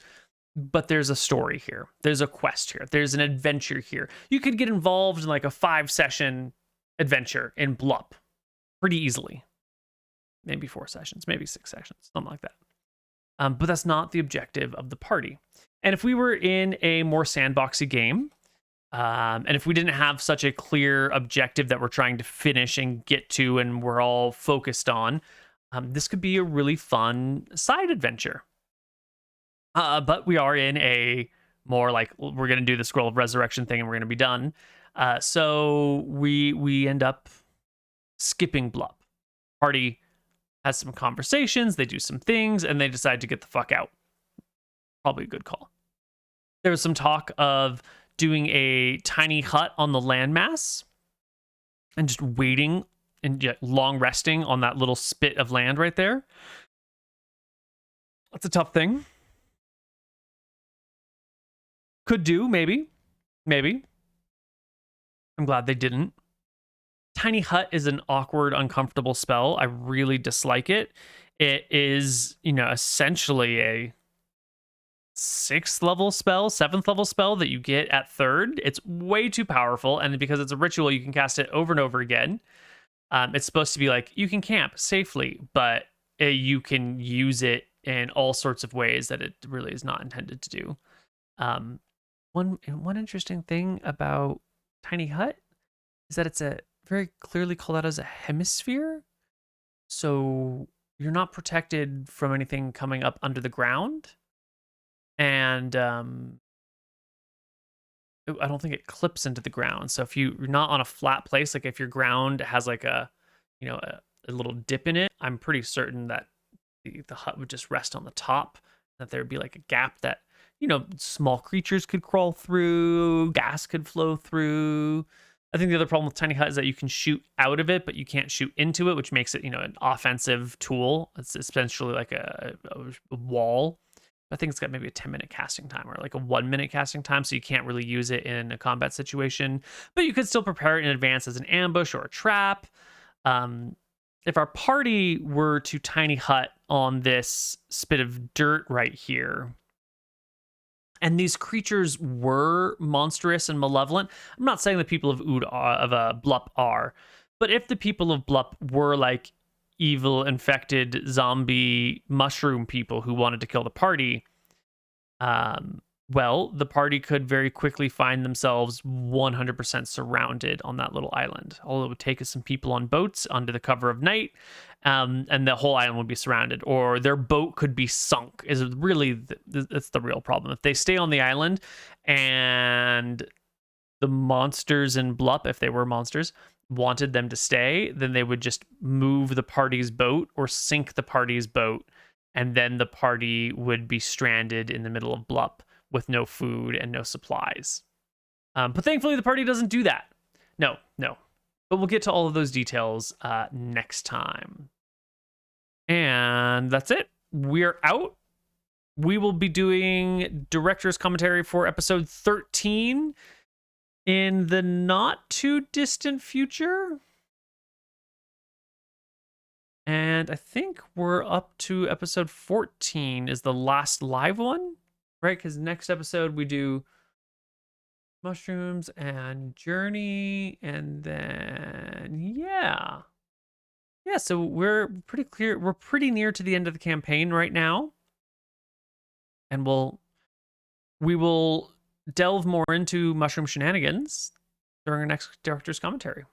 but there's a story here. There's a quest here. There's an adventure here. You could get involved in like a 5-session adventure in Blup pretty easily. Maybe 4 sessions, maybe 6 sessions, something like that. But that's not the objective of the party. And if we were in a more sandboxy game, and if we didn't have such a clear objective that we're trying to finish and get to and we're all focused on, this could be a really fun side adventure. But we are in a more like, we're going to do the Scroll of Resurrection thing and we're going to be done. So we end up skipping Blup. Party has some conversations, they do some things, and they decide to get the fuck out. Probably a good call. There was some talk of doing a tiny hut on the landmass and just waiting and long resting on that little spit of land right there. That's a tough thing. Could do, maybe. I'm glad they didn't. Tiny hut is an awkward, uncomfortable spell. I really dislike it. It is, essentially a 6th level spell, 7th level spell that you get at 3rd. It's way too powerful, and because it's a ritual, you can cast it over and over again. It's supposed to be like, you can camp safely, but you can use it in all sorts of ways that it really is not intended to do. One interesting thing about Tiny Hut is that it's a very clearly called out as a hemisphere. So you're not protected from anything coming up under the ground. And I don't think it clips into the ground. So if you're not on a flat place, like if your ground has like a little dip in it, I'm pretty certain that the hut would just rest on the top, that there'd be like a gap that, small creatures could crawl through, gas could flow through. I think the other problem with Tiny Hut is that you can shoot out of it, but you can't shoot into it, which makes it, an offensive tool. It's essentially like a wall. I think it's got maybe a 10-minute casting time or like a 1-minute casting time, so you can't really use it in a combat situation. But you could still prepare it in advance as an ambush or a trap. If our party were to Tiny Hut on this spit of dirt right here, and these creatures were monstrous and malevolent, I'm not saying the people of Blup are, but if the people of Blup were like evil, infected, zombie, mushroom people who wanted to kill the party, well, the party could very quickly find themselves 100% surrounded on that little island. All it would take is some people on boats under the cover of night, and the whole island would be surrounded. Or their boat could be sunk, is really, that's the real problem. If they stay on the island and the monsters in Blup, if they were monsters, wanted them to stay, then they would just move the party's boat or sink the party's boat, and then the party would be stranded in the middle of Blup with no food and no supplies. But thankfully, the party doesn't do that. No. But we'll get to all of those details next time. And that's it. We're out. We will be doing director's commentary for episode 13 in the not too distant future. And I think we're up to episode 14 is the last live one, right? Because next episode we do mushrooms and journey, and then yeah. So we're pretty clear. We're pretty near to the end of the campaign right now. And we will delve more into mushroom shenanigans during our next director's commentary.